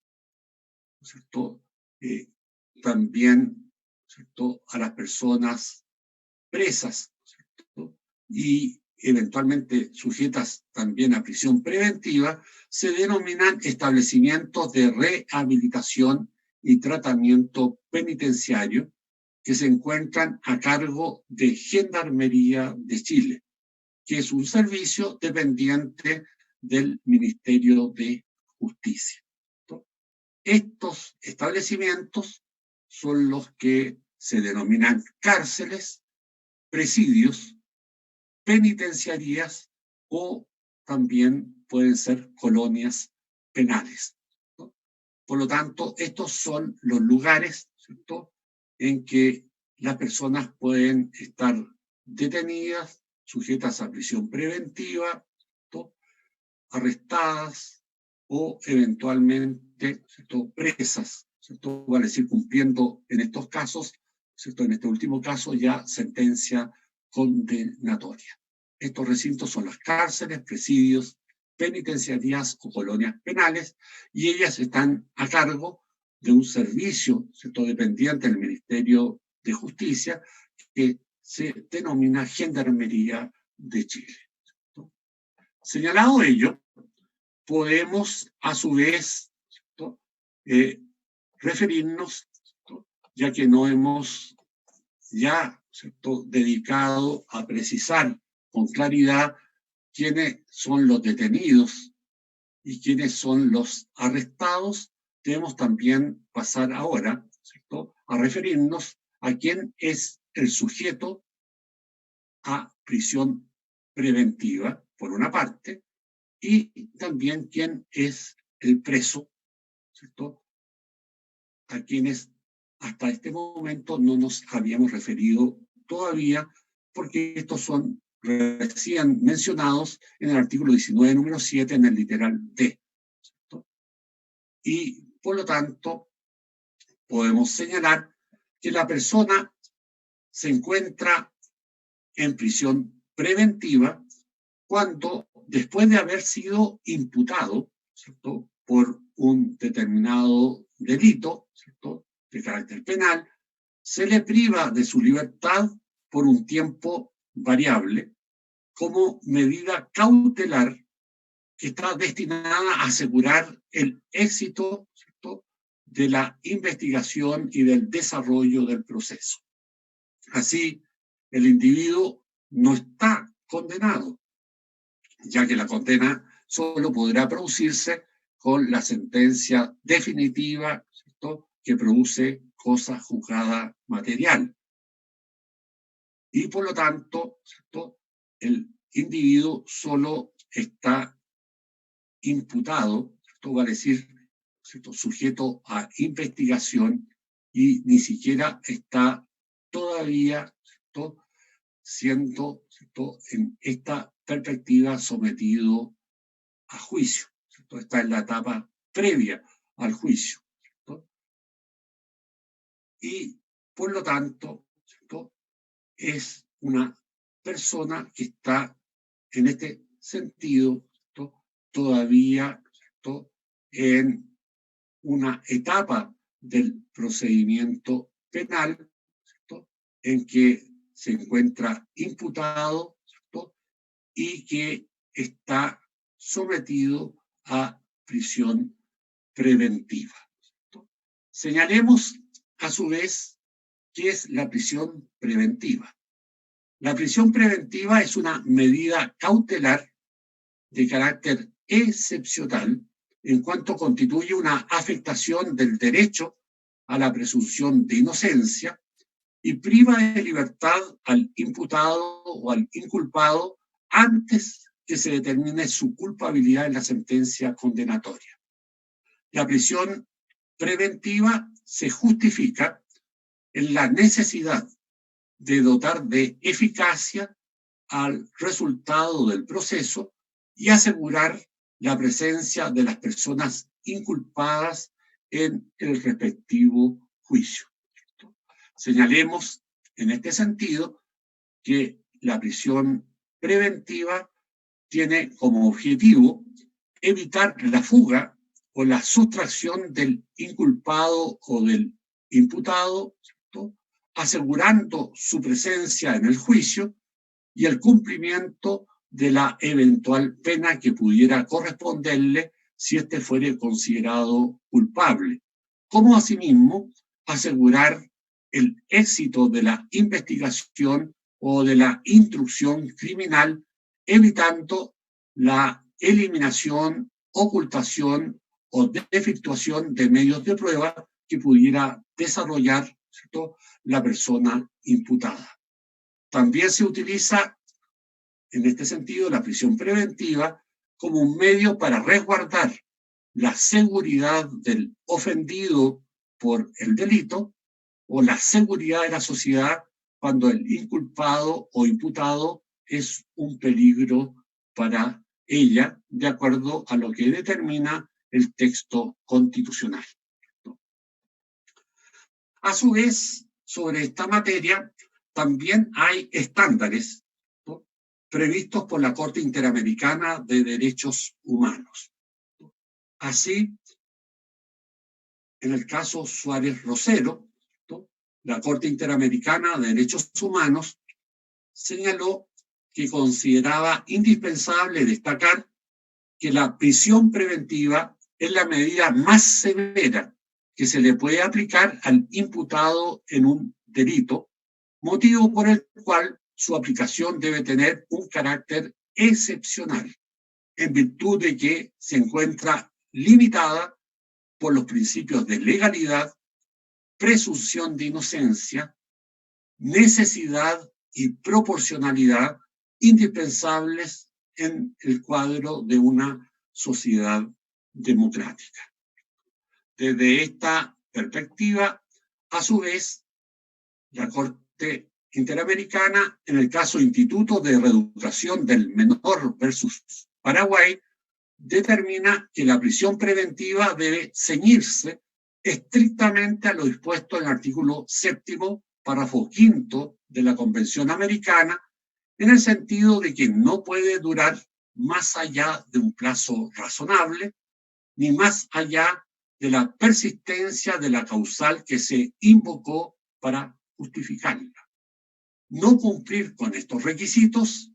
¿cierto?, también, ¿cierto?, a las personas presas, ¿cierto?, y eventualmente sujetas también a prisión preventiva, se denominan establecimientos de rehabilitación y tratamiento penitenciario que se encuentran a cargo de Gendarmería de Chile, que es un servicio dependiente del Ministerio de Justicia. Estos establecimientos son los que se denominan cárceles, presidios, penitenciarías o también pueden ser colonias penales, ¿no? Por lo tanto, estos son los lugares, ¿cierto?, en que las personas pueden estar detenidas, sujetas a prisión preventiva, ¿cierto?, arrestadas o eventualmente, ¿cierto?, presas, ¿cierto?, vale decir, cumpliendo en estos casos, ¿cierto?, en este último caso ya sentencia condenatoria. Estos recintos son las cárceles, presidios, penitenciarías o colonias penales, y ellas están a cargo de un servicio, ¿cierto?, dependiente del Ministerio de Justicia, que se denomina Gendarmería de Chile, ¿cierto? Señalado ello, podemos a su vez, ¿cierto?, referirnos, ¿cierto?, ya que no hemos ya, ¿cierto?, dedicado a precisar con claridad quiénes son los detenidos y quiénes son los arrestados, debemos también pasar ahora, ¿cierto?, a referirnos a quién es el sujeto a prisión preventiva, por una parte, y también quién es el preso, ¿cierto?, a quienes hasta este momento no nos habíamos referido todavía, porque estos son recién mencionados en el artículo 19, número 7, en el literal D, ¿cierto? y por lo tanto podemos señalar que la persona se encuentra en prisión preventiva cuando, después de haber sido imputado, ¿cierto?, por un determinado delito, ¿cierto?, de carácter penal, se le priva de su libertad por un tiempo variable como medida cautelar que está destinada a asegurar el éxito, ¿cierto?, de la investigación y del desarrollo del proceso. Así, el individuo no está condenado, ya que la condena solo podrá producirse con la sentencia definitiva, ¿cierto?, que produce cosa juzgada material. Y por lo tanto, ¿cierto?, el individuo solo está imputado, ¿cierto?, va a decir, ¿cierto?, sujeto a investigación y ni siquiera está todavía, ¿cierto?, siendo, ¿cierto?, en esta perspectiva sometido a juicio, ¿cierto? Está en la etapa previa al juicio, ¿cierto? Y por lo tanto, ¿cierto?, es una persona que está en este sentido, ¿cierto?, todavía, ¿cierto?, en una etapa del procedimiento penal, ¿cierto?, en que se encuentra imputado, ¿cierto?, y que está sometido a prisión preventiva, ¿cierto? Señalemos, a su vez, qué es la prisión preventiva. La prisión preventiva es una medida cautelar de carácter excepcional en cuanto constituye una afectación del derecho a la presunción de inocencia y priva de libertad al imputado o al inculpado antes que se determine su culpabilidad en la sentencia condenatoria. La prisión preventiva se justifica en la necesidad de dotar de eficacia al resultado del proceso y asegurar la presencia de las personas inculpadas en el respectivo juicio. Señalemos en este sentido que la prisión preventiva tiene como objetivo evitar la fuga o la sustracción del inculpado o del imputado, ¿cierto?, asegurando su presencia en el juicio y el cumplimiento de la eventual pena que pudiera corresponderle si éste fuere considerado culpable, como asimismo asegurar el éxito de la investigación o de la instrucción criminal, evitando la eliminación, ocultación o desvirtuación de medios de prueba que pudiera desarrollar, ¿cierto?, la persona imputada. También se utiliza, en este sentido, la prisión preventiva como un medio para resguardar la seguridad del ofendido por el delito o la seguridad de la sociedad cuando el inculpado o imputado es un peligro para ella, de acuerdo a lo que determina el texto constitucional. A su vez, sobre esta materia, también hay estándares, ¿no?, previstos por la Corte Interamericana de Derechos Humanos. Así, en el caso Suárez-Rosero, ¿no?, la Corte Interamericana de Derechos Humanos señaló que consideraba indispensable destacar que la prisión preventiva es la medida más severa que se le puede aplicar al imputado en un delito, motivo por el cual su aplicación debe tener un carácter excepcional, en virtud de que se encuentra limitada por los principios de legalidad, presunción de inocencia, necesidad y proporcionalidad indispensables en el cuadro de una sociedad democrática. Desde esta perspectiva, a su vez, la Corte Interamericana, en el caso Instituto de Reeducación del Menor versus Paraguay, determina que la prisión preventiva debe ceñirse estrictamente a lo dispuesto en el artículo 7º, párrafo 5º de la Convención Americana, en el sentido de que no puede durar más allá de un plazo razonable, ni más allá de la persistencia de la causal que se invocó para justificarla. No cumplir con estos requisitos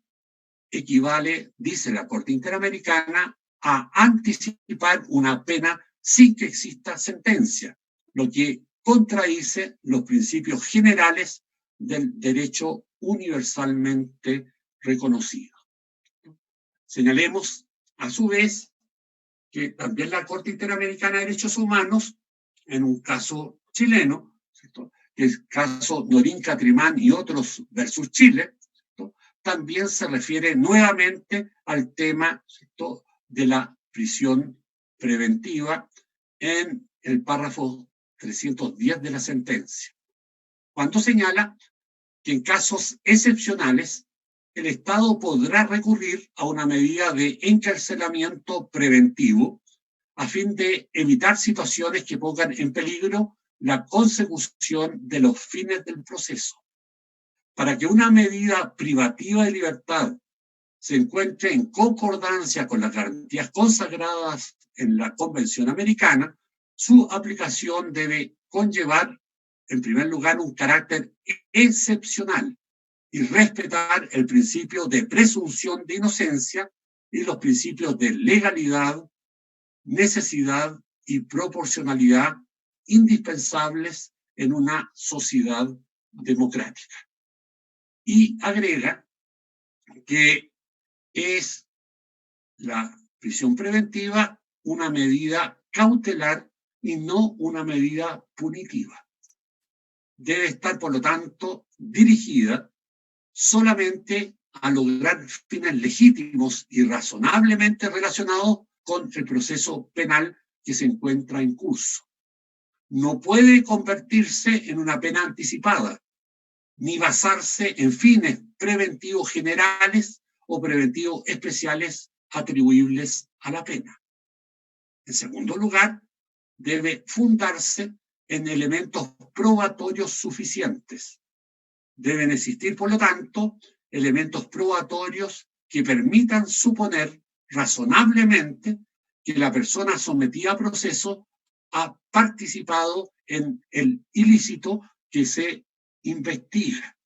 equivale, dice la Corte Interamericana, a anticipar una pena sin que exista sentencia, lo que contradice los principios generales del derecho universalmente reconocido. Señalemos, a su vez, que también la Corte Interamericana de Derechos Humanos, en un caso chileno, ¿cierto?, que es el caso Norín Catrimán y otros versus Chile, ¿cierto?, también se refiere nuevamente al tema, ¿cierto?, de la prisión preventiva en el párrafo 310 de la sentencia, cuando señala que en casos excepcionales el Estado podrá recurrir a una medida de encarcelamiento preventivo a fin de evitar situaciones que pongan en peligro la consecución de los fines del proceso. Para que una medida privativa de libertad se encuentre en concordancia con las garantías consagradas en la Convención Americana, su aplicación debe conllevar, en primer lugar, un carácter excepcional y respetar el principio de presunción de inocencia y los principios de legalidad, necesidad y proporcionalidad indispensables en una sociedad democrática. Y agrega que es la prisión preventiva una medida cautelar y no una medida punitiva. Debe estar, por lo tanto, dirigida solamente a lograr fines legítimos y razonablemente relacionados con el proceso penal que se encuentra en curso. No puede convertirse en una pena anticipada, ni basarse en fines preventivos generales o preventivos especiales atribuibles a la pena. En segundo lugar, debe fundarse en elementos probatorios suficientes. Deben existir, por lo tanto, elementos probatorios que permitan suponer razonablemente que la persona sometida a proceso ha participado en el ilícito que se investiga.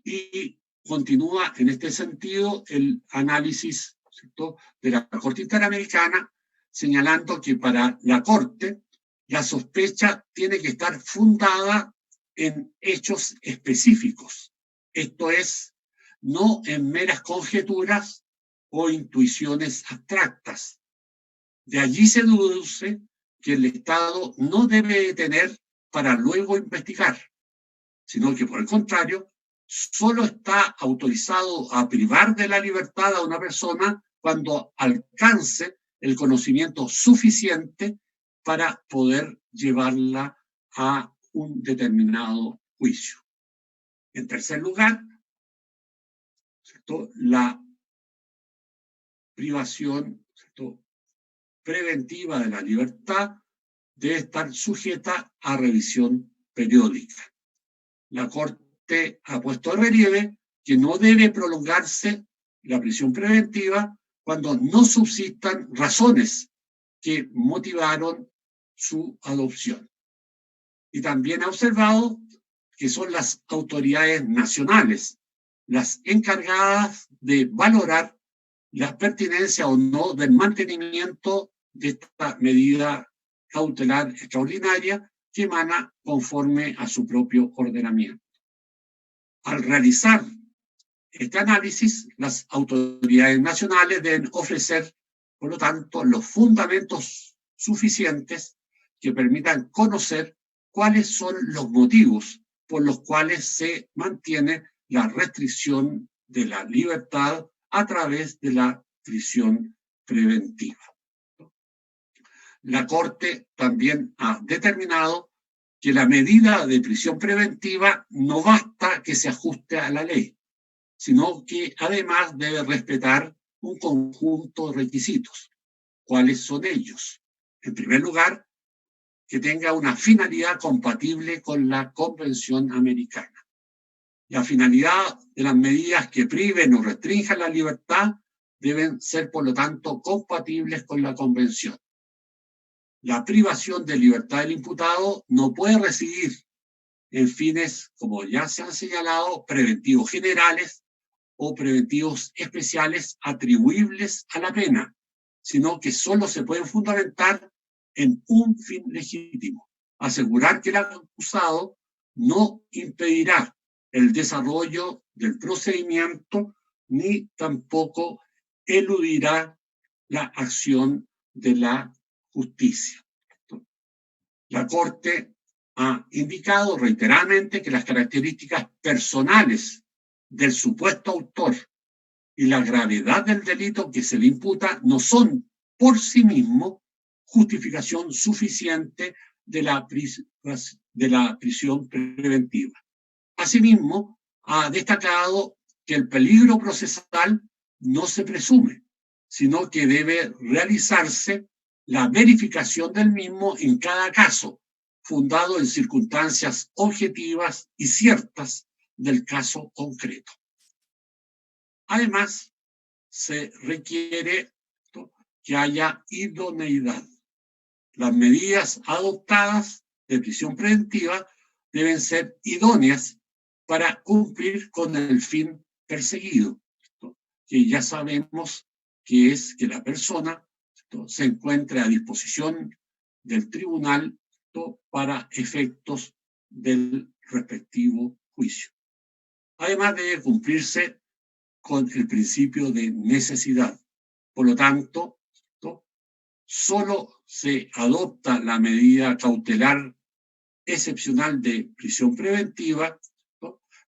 Y continúa en este sentido el análisis, ¿cierto?, de la Corte Interamericana, señalando que para la Corte la sospecha tiene que estar fundada en hechos específicos, esto es, no en meras conjeturas o intuiciones abstractas. De allí se deduce que el Estado no debe detener para luego investigar, sino que por el contrario, solo está autorizado a privar de la libertad a una persona cuando alcance el conocimiento suficiente para poder llevarla a un determinado juicio. En tercer lugar, ¿cierto?, la privación, ¿cierto?, preventiva de la libertad debe estar sujeta a revisión periódica. La Corte ha puesto de relieve que no debe prolongarse la prisión preventiva cuando no subsistan razones que motivaron su adopción. Y también ha observado que son las autoridades nacionales las encargadas de valorar la pertinencia o no del mantenimiento de esta medida cautelar extraordinaria que emana conforme a su propio ordenamiento. Al realizar este análisis, las autoridades nacionales deben ofrecer, por lo tanto, los fundamentos suficientes que permitan conocer cuáles son los motivos por los cuales se mantiene la restricción de la libertad a través de la prisión preventiva. La Corte también ha determinado que la medida de prisión preventiva no basta que se ajuste a la ley, sino que además debe respetar un conjunto de requisitos. ¿Cuáles son ellos? En primer lugar, que tenga una finalidad compatible con la Convención Americana. La finalidad de las medidas que priven o restrinjan la libertad deben ser, por lo tanto, compatibles con la Convención. La privación de libertad del imputado no puede residir en fines, como ya se han señalado, preventivos generales o preventivos especiales atribuibles a la pena, sino que solo se pueden fundamentar en un fin legítimo: asegurar que el acusado no impedirá el desarrollo del procedimiento ni tampoco eludirá la acción de la justicia. La Corte ha indicado reiteradamente que las características personales del supuesto autor y la gravedad del delito que se le imputa no son por sí mismos justificación suficiente de la prisión preventiva. Asimismo, ha destacado que el peligro procesal no se presume, sino que debe realizarse la verificación del mismo en cada caso, fundado en circunstancias objetivas y ciertas del caso concreto. Además, se requiere que haya idoneidad. Las medidas adoptadas de prisión preventiva deben ser idóneas para cumplir con el fin perseguido, que ya sabemos que es que la persona se encuentre a disposición del tribunal para efectos del respectivo juicio. Además, debe cumplirse con el principio de necesidad. Por lo tanto, solo se adopta la medida cautelar excepcional de prisión preventiva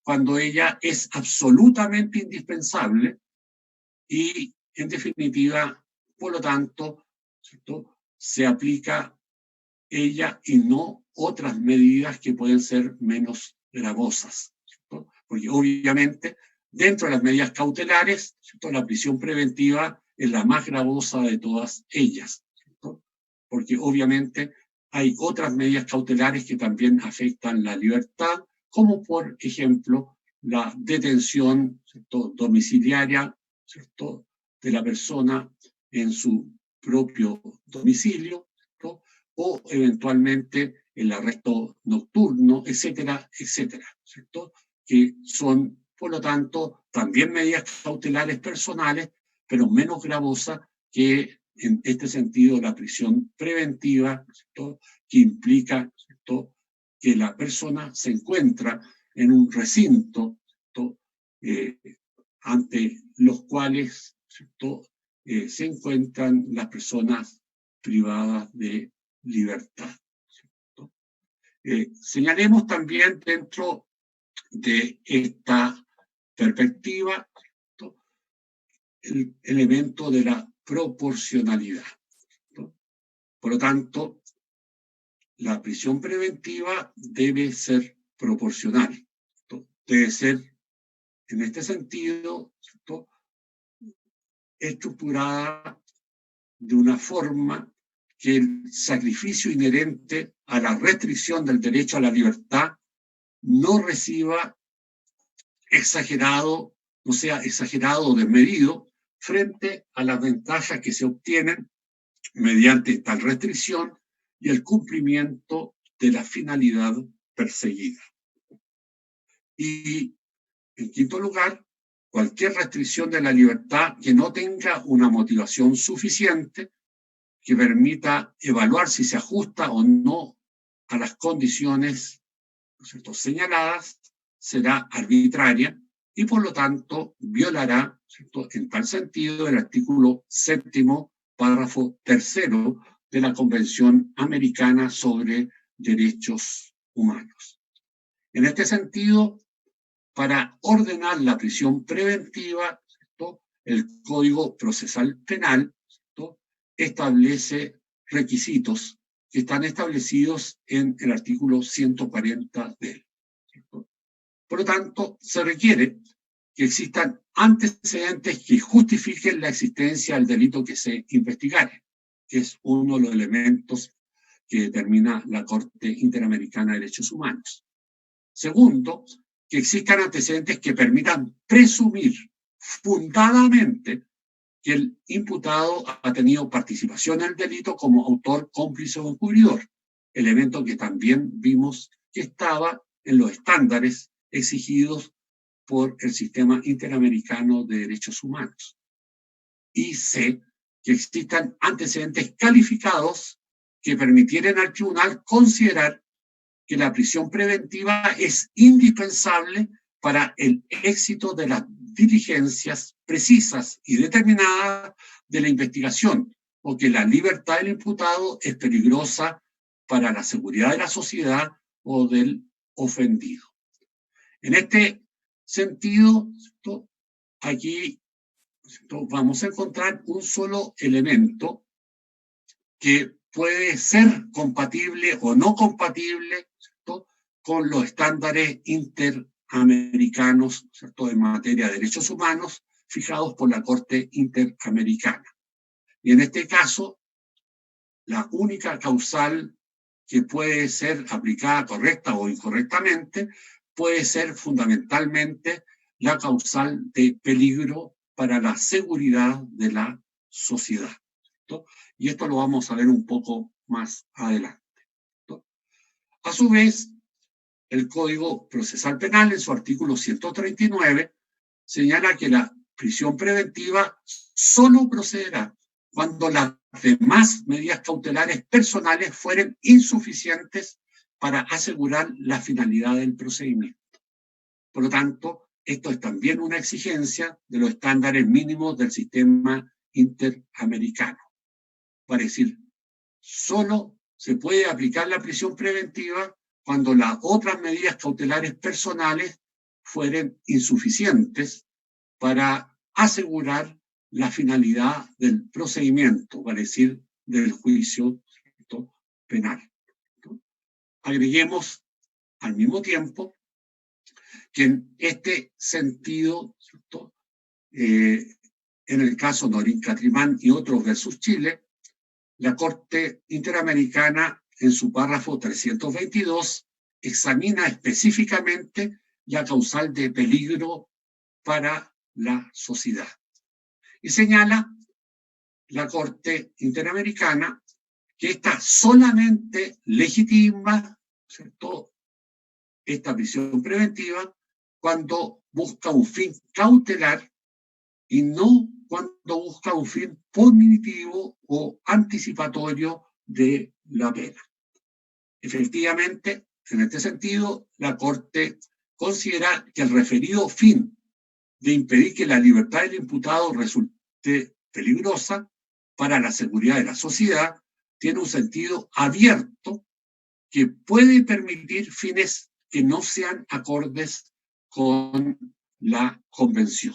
cuando ella es absolutamente indispensable y, en definitiva, por lo tanto, se aplica ella y no otras medidas que pueden ser menos gravosas, ¿cierto? Porque obviamente dentro de las medidas cautelares, ¿cierto?, la prisión preventiva es la más gravosa de todas ellas, ¿cierto? Porque obviamente hay otras medidas cautelares que también afectan la libertad, como por ejemplo la detención, ¿cierto?, domiciliaria, ¿cierto?, de la persona en su propio domicilio, ¿cierto?, o eventualmente el arresto nocturno, etcétera, etcétera, ¿cierto?, que son, por lo tanto, también medidas cautelares personales, pero menos gravosas que, en este sentido, la prisión preventiva, ¿cierto?, que implica, ¿cierto?, que la persona se encuentra en un recinto, ¿cierto?, ante los cuales, ¿cierto?, se encuentran las personas privadas de libertad, ¿cierto? Señalemos también dentro de esta perspectiva, ¿cierto?, el elemento de la proporcionalidad, ¿cierto? Por lo tanto, la prisión preventiva debe ser proporcional, ¿cierto? Debe ser, en este sentido, ¿cierto?, estructurada de una forma que el sacrificio inherente a la restricción del derecho a la libertad no reciba exagerado, no sea exagerado o desmedido frente a las ventajas que se obtienen mediante tal restricción y el cumplimiento de la finalidad perseguida. Y, en quinto lugar, cualquier restricción de la libertad que no tenga una motivación suficiente que permita evaluar si se ajusta o no a las condiciones, ¿no es cierto?, señaladas, será arbitraria y, por lo tanto, violará, ¿cierto?, en tal sentido el artículo 7º, párrafo 3º de la Convención Americana sobre Derechos Humanos. En este sentido, para ordenar la prisión preventiva, ¿cierto?, el Código Procesal Penal, ¿cierto?, establece requisitos que están establecidos en el artículo 140 de él, ¿cierto? Por lo tanto, se requiere que existan antecedentes que justifiquen la existencia del delito que se investigare, que es uno de los elementos que determina la Corte Interamericana de Derechos Humanos. Segundo, que existan antecedentes que permitan presumir fundadamente que el imputado ha tenido participación en el delito como autor, cómplice o encubridor, elemento que también vimos que estaba en los estándares exigidos por el Sistema Interamericano de Derechos Humanos. Y C, que existan antecedentes calificados que permitieran al tribunal considerar que la prisión preventiva es indispensable para el éxito de las diligencias precisas y determinadas de la investigación, o que la libertad del imputado es peligrosa para la seguridad de la sociedad o del ofendido. En este sentido, aquí vamos a encontrar un solo elemento que puede ser compatible o no compatible, ¿cierto?, con los estándares interamericanos, ¿cierto?, en materia de derechos humanos fijados por la Corte Interamericana. Y en este caso, la única causal que puede ser aplicada correcta o incorrectamente puede ser fundamentalmente la causal de peligro para la seguridad de la sociedad, ¿cierto? Y esto lo vamos a ver un poco más adelante, ¿cierto? A su vez, el Código Procesal Penal, en su artículo 139, señala que la prisión preventiva solo procederá cuando las demás medidas cautelares personales fueren insuficientes para asegurar la finalidad del procedimiento. Por lo tanto, esto es también una exigencia de los estándares mínimos del sistema interamericano. Para decir, solo se puede aplicar la prisión preventiva cuando las otras medidas cautelares personales fueren insuficientes para asegurar la finalidad del procedimiento, para decir, del juicio penal. Agreguemos al mismo tiempo que en este sentido, ¿cierto?, en el caso Norín Catrimán y otros versus Chile, la Corte Interamericana, en su párrafo 322, examina específicamente la causal de peligro para la sociedad. Y señala la Corte Interamericana que esta solamente legitima, ¿cierto?, esta prisión preventiva cuando busca un fin cautelar y no cuando busca un fin punitivo o anticipatorio de la pena. Efectivamente, en este sentido, la Corte considera que el referido fin de impedir que la libertad del imputado resulte peligrosa para la seguridad de la sociedad tiene un sentido abierto que puede permitir fines que no sean acordes con la Convención.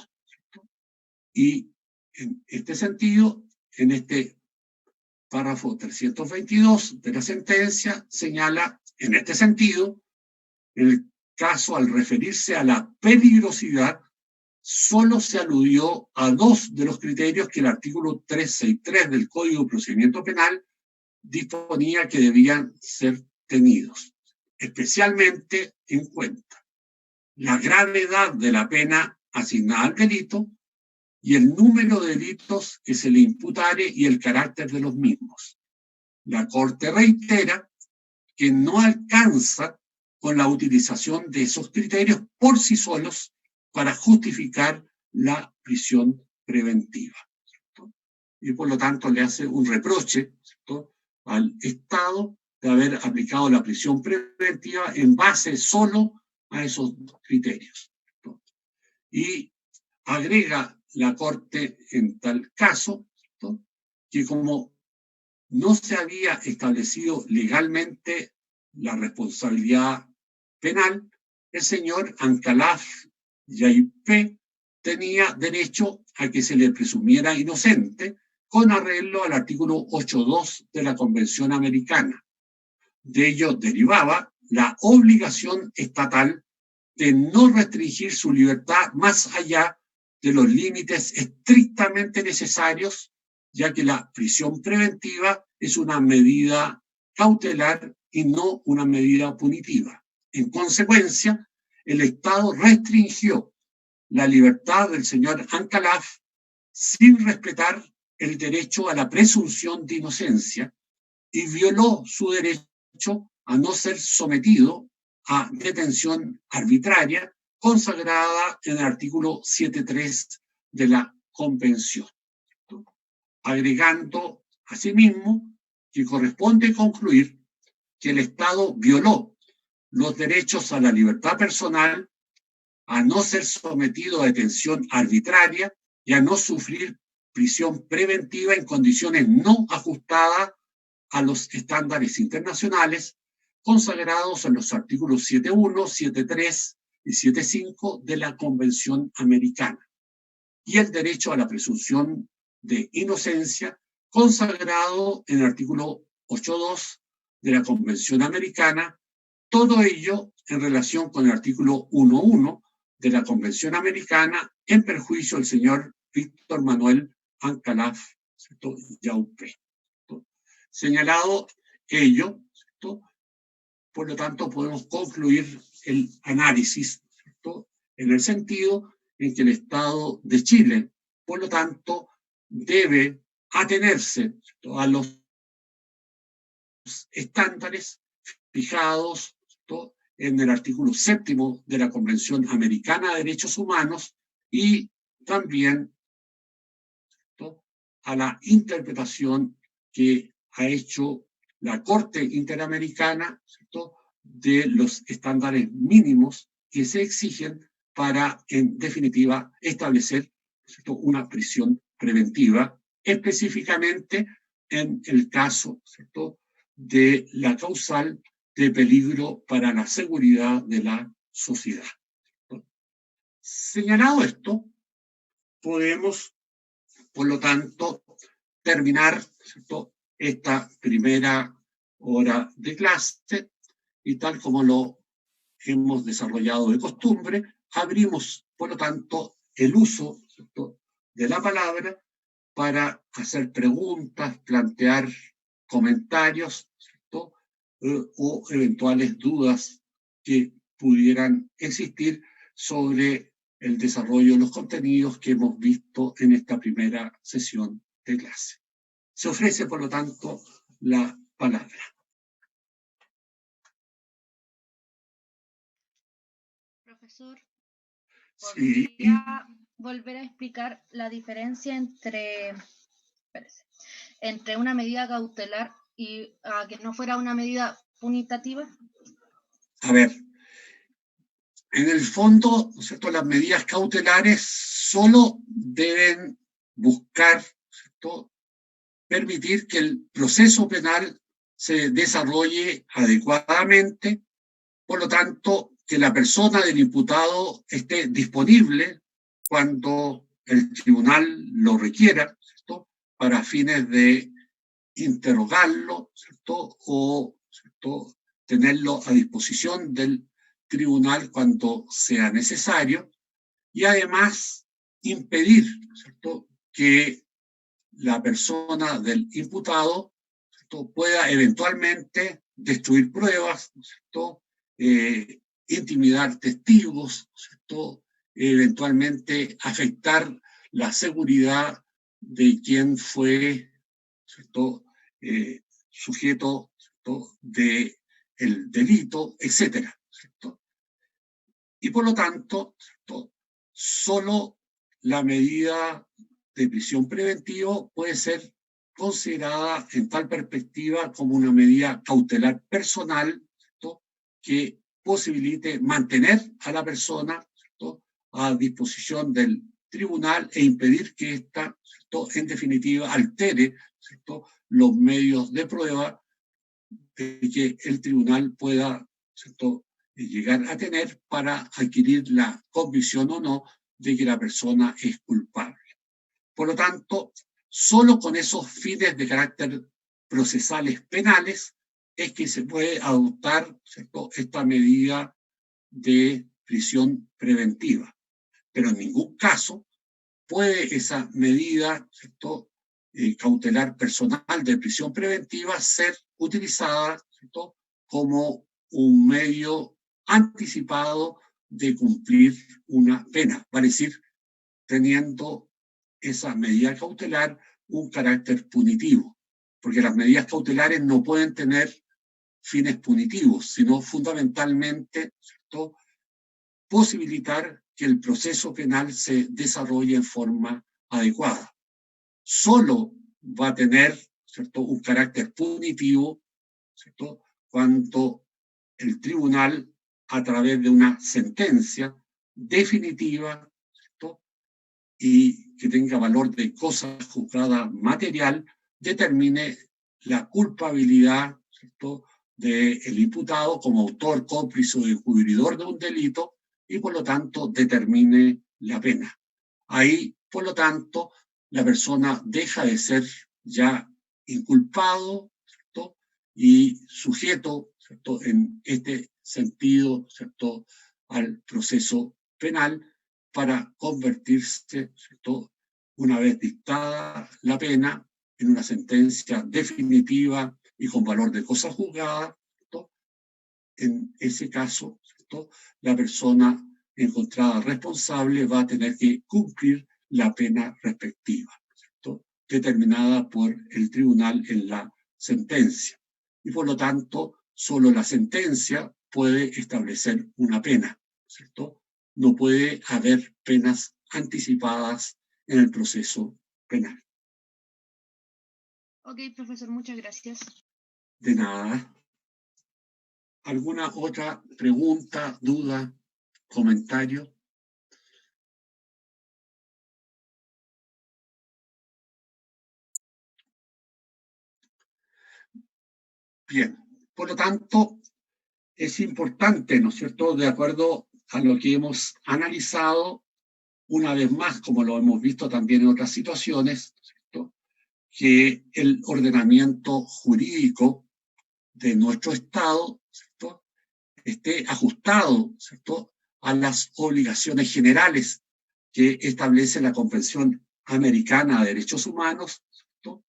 Y en este sentido, en este párrafo 322 de la sentencia, señala, en este sentido, el caso al referirse a la peligrosidad, solo se aludió a dos de los criterios que el artículo 363 del Código de Procedimiento Penal disponía que debían ser tenidos, especialmente en cuenta la gravedad de la pena asignada al delito y el número de delitos que se le imputare y el carácter de los mismos. La Corte reitera que no alcanza con la utilización de esos criterios por sí solos para justificar la prisión preventiva, ¿cierto? Y por lo tanto le hace un reproche, ¿cierto?, al Estado de haber aplicado la prisión preventiva en base solo a esos criterios, ¿cierto? Y agrega la Corte en tal caso, ¿cierto?, que como no se había establecido legalmente la responsabilidad penal, el señor Ancalaf Yaipé tenía derecho a que se le presumiera inocente con arreglo al artículo 8.2 de la Convención Americana. De ello derivaba la obligación estatal de no restringir su libertad más allá de los límites estrictamente necesarios, ya que la prisión preventiva es una medida cautelar y no una medida punitiva. En consecuencia, el Estado restringió la libertad del señor Ancalaf sin respetar el derecho a la presunción de inocencia y violó su derecho a no ser sometido a detención arbitraria consagrada en el artículo 7.3 de la Convención, agregando asimismo que corresponde concluir que el Estado violó los derechos a la libertad personal, a no ser sometido a detención arbitraria y a no sufrir prisión preventiva en condiciones no ajustadas a los estándares internacionales consagrados en los artículos 7.1, 7.3 y 7.5 de la Convención Americana, y el derecho a la presunción de inocencia consagrado en el artículo 8.2 de la Convención Americana, todo ello en relación con el artículo 1.1 de la Convención Americana en perjuicio del señor Víctor Manuel Ancalaf Yaupé. Señalado ello, por lo tanto podemos concluir el análisis en el sentido en que el Estado de Chile, por lo tanto, debe atenerse a los estándares fijados en el artículo 7º de la Convención Americana de Derechos Humanos y también a la interpretación que ha hecho la Corte Interamericana, ¿cierto?, de los estándares mínimos que se exigen para, en definitiva, establecer, ¿cierto?, una prisión preventiva, específicamente en el caso, ¿cierto?, de la causal de peligro para la seguridad de la sociedad. Señalado esto, podemos, por lo tanto, terminar, ¿cierto?, esta primera hora de clase y tal como lo hemos desarrollado de costumbre, abrimos, por lo tanto, el uso, ¿cierto?, de la palabra para hacer preguntas, plantear comentarios, ¿cierto?, o eventuales dudas que pudieran existir sobre el desarrollo de los contenidos que hemos visto en esta primera sesión de clase. Se ofrece, por lo tanto, la palabra. Profesor, Sí. ¿podría volver a explicar la diferencia entre una medida cautelar y que no fuera una medida punitativa? A ver, en el fondo, ¿cierto?, las medidas cautelares solo deben buscar, ¿cierto?, permitir que el proceso penal se desarrolle adecuadamente, por lo tanto, que la persona del imputado esté disponible cuando el tribunal lo requiera, ¿cierto?, para fines de interrogarlo, ¿cierto?, o, ¿cierto?, tenerlo a disposición del tribunal cuando sea necesario, y además impedir, ¿cierto?, que la persona del imputado, ¿cierto?, pueda eventualmente destruir pruebas, ¿cierto?, intimidar testigos, ¿cierto?, eventualmente afectar la seguridad de quien fue, ¿cierto?, sujeto, ¿cierto?, del delito, etcétera, ¿cierto? Y por lo tanto, ¿cierto?, solo la medida de prisión preventiva puede ser considerada en tal perspectiva como una medida cautelar personal, ¿cierto?, que posibilite mantener a la persona, ¿cierto?, a disposición del tribunal e impedir que ésta, ¿cierto?, en definitiva altere, ¿cierto?, los medios de prueba que el tribunal pueda, ¿cierto?, llegar a tener para adquirir la convicción o no de que la persona es culpable. Por lo tanto, solo con esos fines de carácter procesales penales es que se puede adoptar, ¿cierto?, esta medida de prisión preventiva. Pero en ningún caso puede esa medida, ¿cierto?, cautelar personal de prisión preventiva ser utilizada, ¿cierto?, como un medio anticipado de cumplir una pena, vale decir, teniendo esa medida cautelar un carácter punitivo, porque las medidas cautelares no pueden tener fines punitivos, sino fundamentalmente, ¿cierto?, posibilitar que el proceso penal se desarrolle en forma adecuada. Solo va a tener, ¿cierto?, un carácter punitivo, ¿cierto?, cuando el tribunal, a través de una sentencia definitiva, ¿cierto?, y que tenga valor de cosa juzgada material, determine la culpabilidad, ¿cierto?, del imputado como autor, cómplice o encubridor de un delito, y por lo tanto determine la pena. Ahí, por lo tanto, la persona deja de ser ya inculpado, ¿cierto?, y sujeto, ¿cierto?, en este sentido, ¿cierto?, al proceso penal, para convertirse, ¿cierto?, una vez dictada la pena, en una sentencia definitiva y con valor de cosa juzgada, ¿cierto? En ese caso, ¿cierto?, la persona encontrada responsable va a tener que cumplir la pena respectiva, ¿cierto?, determinada por el tribunal en la sentencia. Y por lo tanto, solo la sentencia puede establecer una pena, ¿cierto? No puede haber penas anticipadas en el proceso penal. Ok, profesor, muchas gracias. De nada. ¿Alguna otra pregunta, duda, comentario? Bien, por lo tanto, es importante, ¿no es cierto?, de acuerdo a lo que hemos analizado, una vez más, como lo hemos visto también en otras situaciones, ¿cierto?, que el ordenamiento jurídico de nuestro Estado, ¿cierto?, esté ajustado, ¿cierto?, a las obligaciones generales que establece la Convención Americana de Derechos Humanos, ¿cierto?,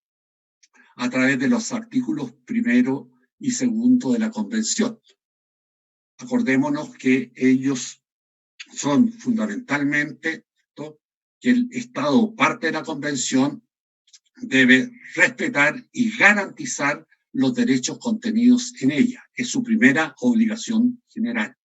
a través de los artículos 1 y 2 de la Convención. Acordémonos que ellos son fundamentalmente, ¿cierto?, que el Estado, parte de la Convención, debe respetar y garantizar los derechos contenidos en ella. Es su primera obligación general.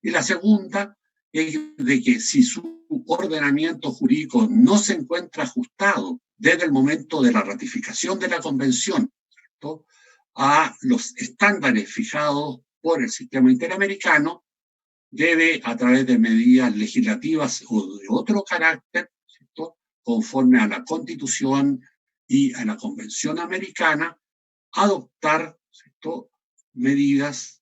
Y la segunda es de que si su ordenamiento jurídico no se encuentra ajustado desde el momento de la ratificación de la Convención, ¿cierto?, a los estándares fijados por el sistema interamericano, debe, a través de medidas legislativas o de otro carácter, ¿cierto?, conforme a la Constitución y a la Convención Americana, adoptar, ¿cierto?, medidas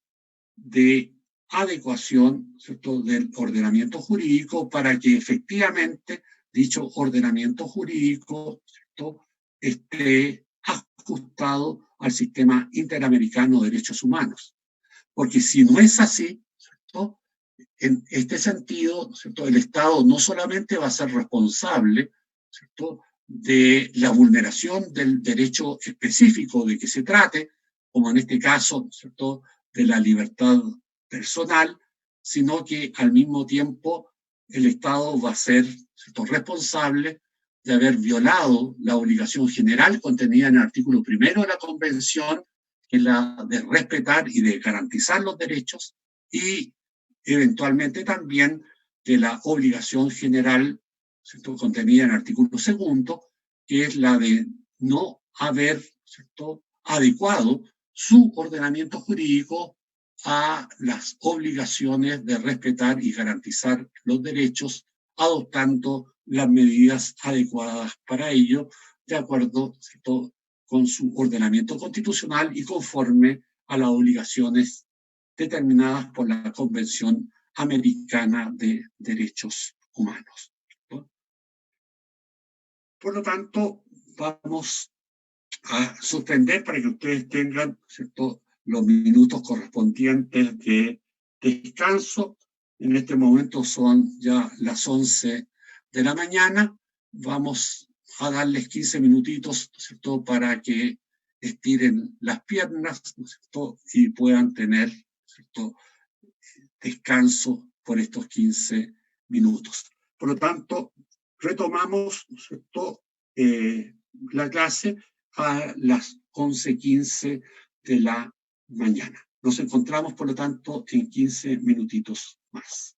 de adecuación, ¿cierto?, del ordenamiento jurídico para que efectivamente dicho ordenamiento jurídico, ¿cierto?, esté ajustado al sistema interamericano de derechos humanos. Porque si no es así, ¿cierto?, en este sentido, ¿cierto?, el Estado no solamente va a ser responsable, ¿cierto?, de la vulneración del derecho específico de que se trate, como en este caso, ¿cierto?, de la libertad personal, sino que al mismo tiempo el Estado va a ser, ¿cierto?, responsable de haber violado la obligación general contenida en el artículo 1 de la Convención, que es la de respetar y de garantizar los derechos, y eventualmente también de la obligación general, ¿cierto?, contenida en el artículo 2, que es la de no haber, ¿cierto?, adecuado su ordenamiento jurídico a las obligaciones de respetar y garantizar los derechos, adoptando las medidas adecuadas para ello, de acuerdo, ¿cierto?, con su ordenamiento constitucional y conforme a las obligaciones determinadas por la Convención Americana de Derechos Humanos, ¿no? Por lo tanto, vamos a suspender para que ustedes tengan, ¿cierto?, los minutos correspondientes de descanso En este momento son ya las 11 de la mañana. Vamos a darles 15 minutitos, ¿no es cierto?, para que estiren las piernas, ¿no es cierto?, y puedan tener, ¿no es cierto?, descanso por estos 15 minutos. Por lo tanto, retomamos, ¿no es cierto?, la clase a las 11:15 de la mañana. Nos encontramos, por lo tanto, en 15 minutitos más.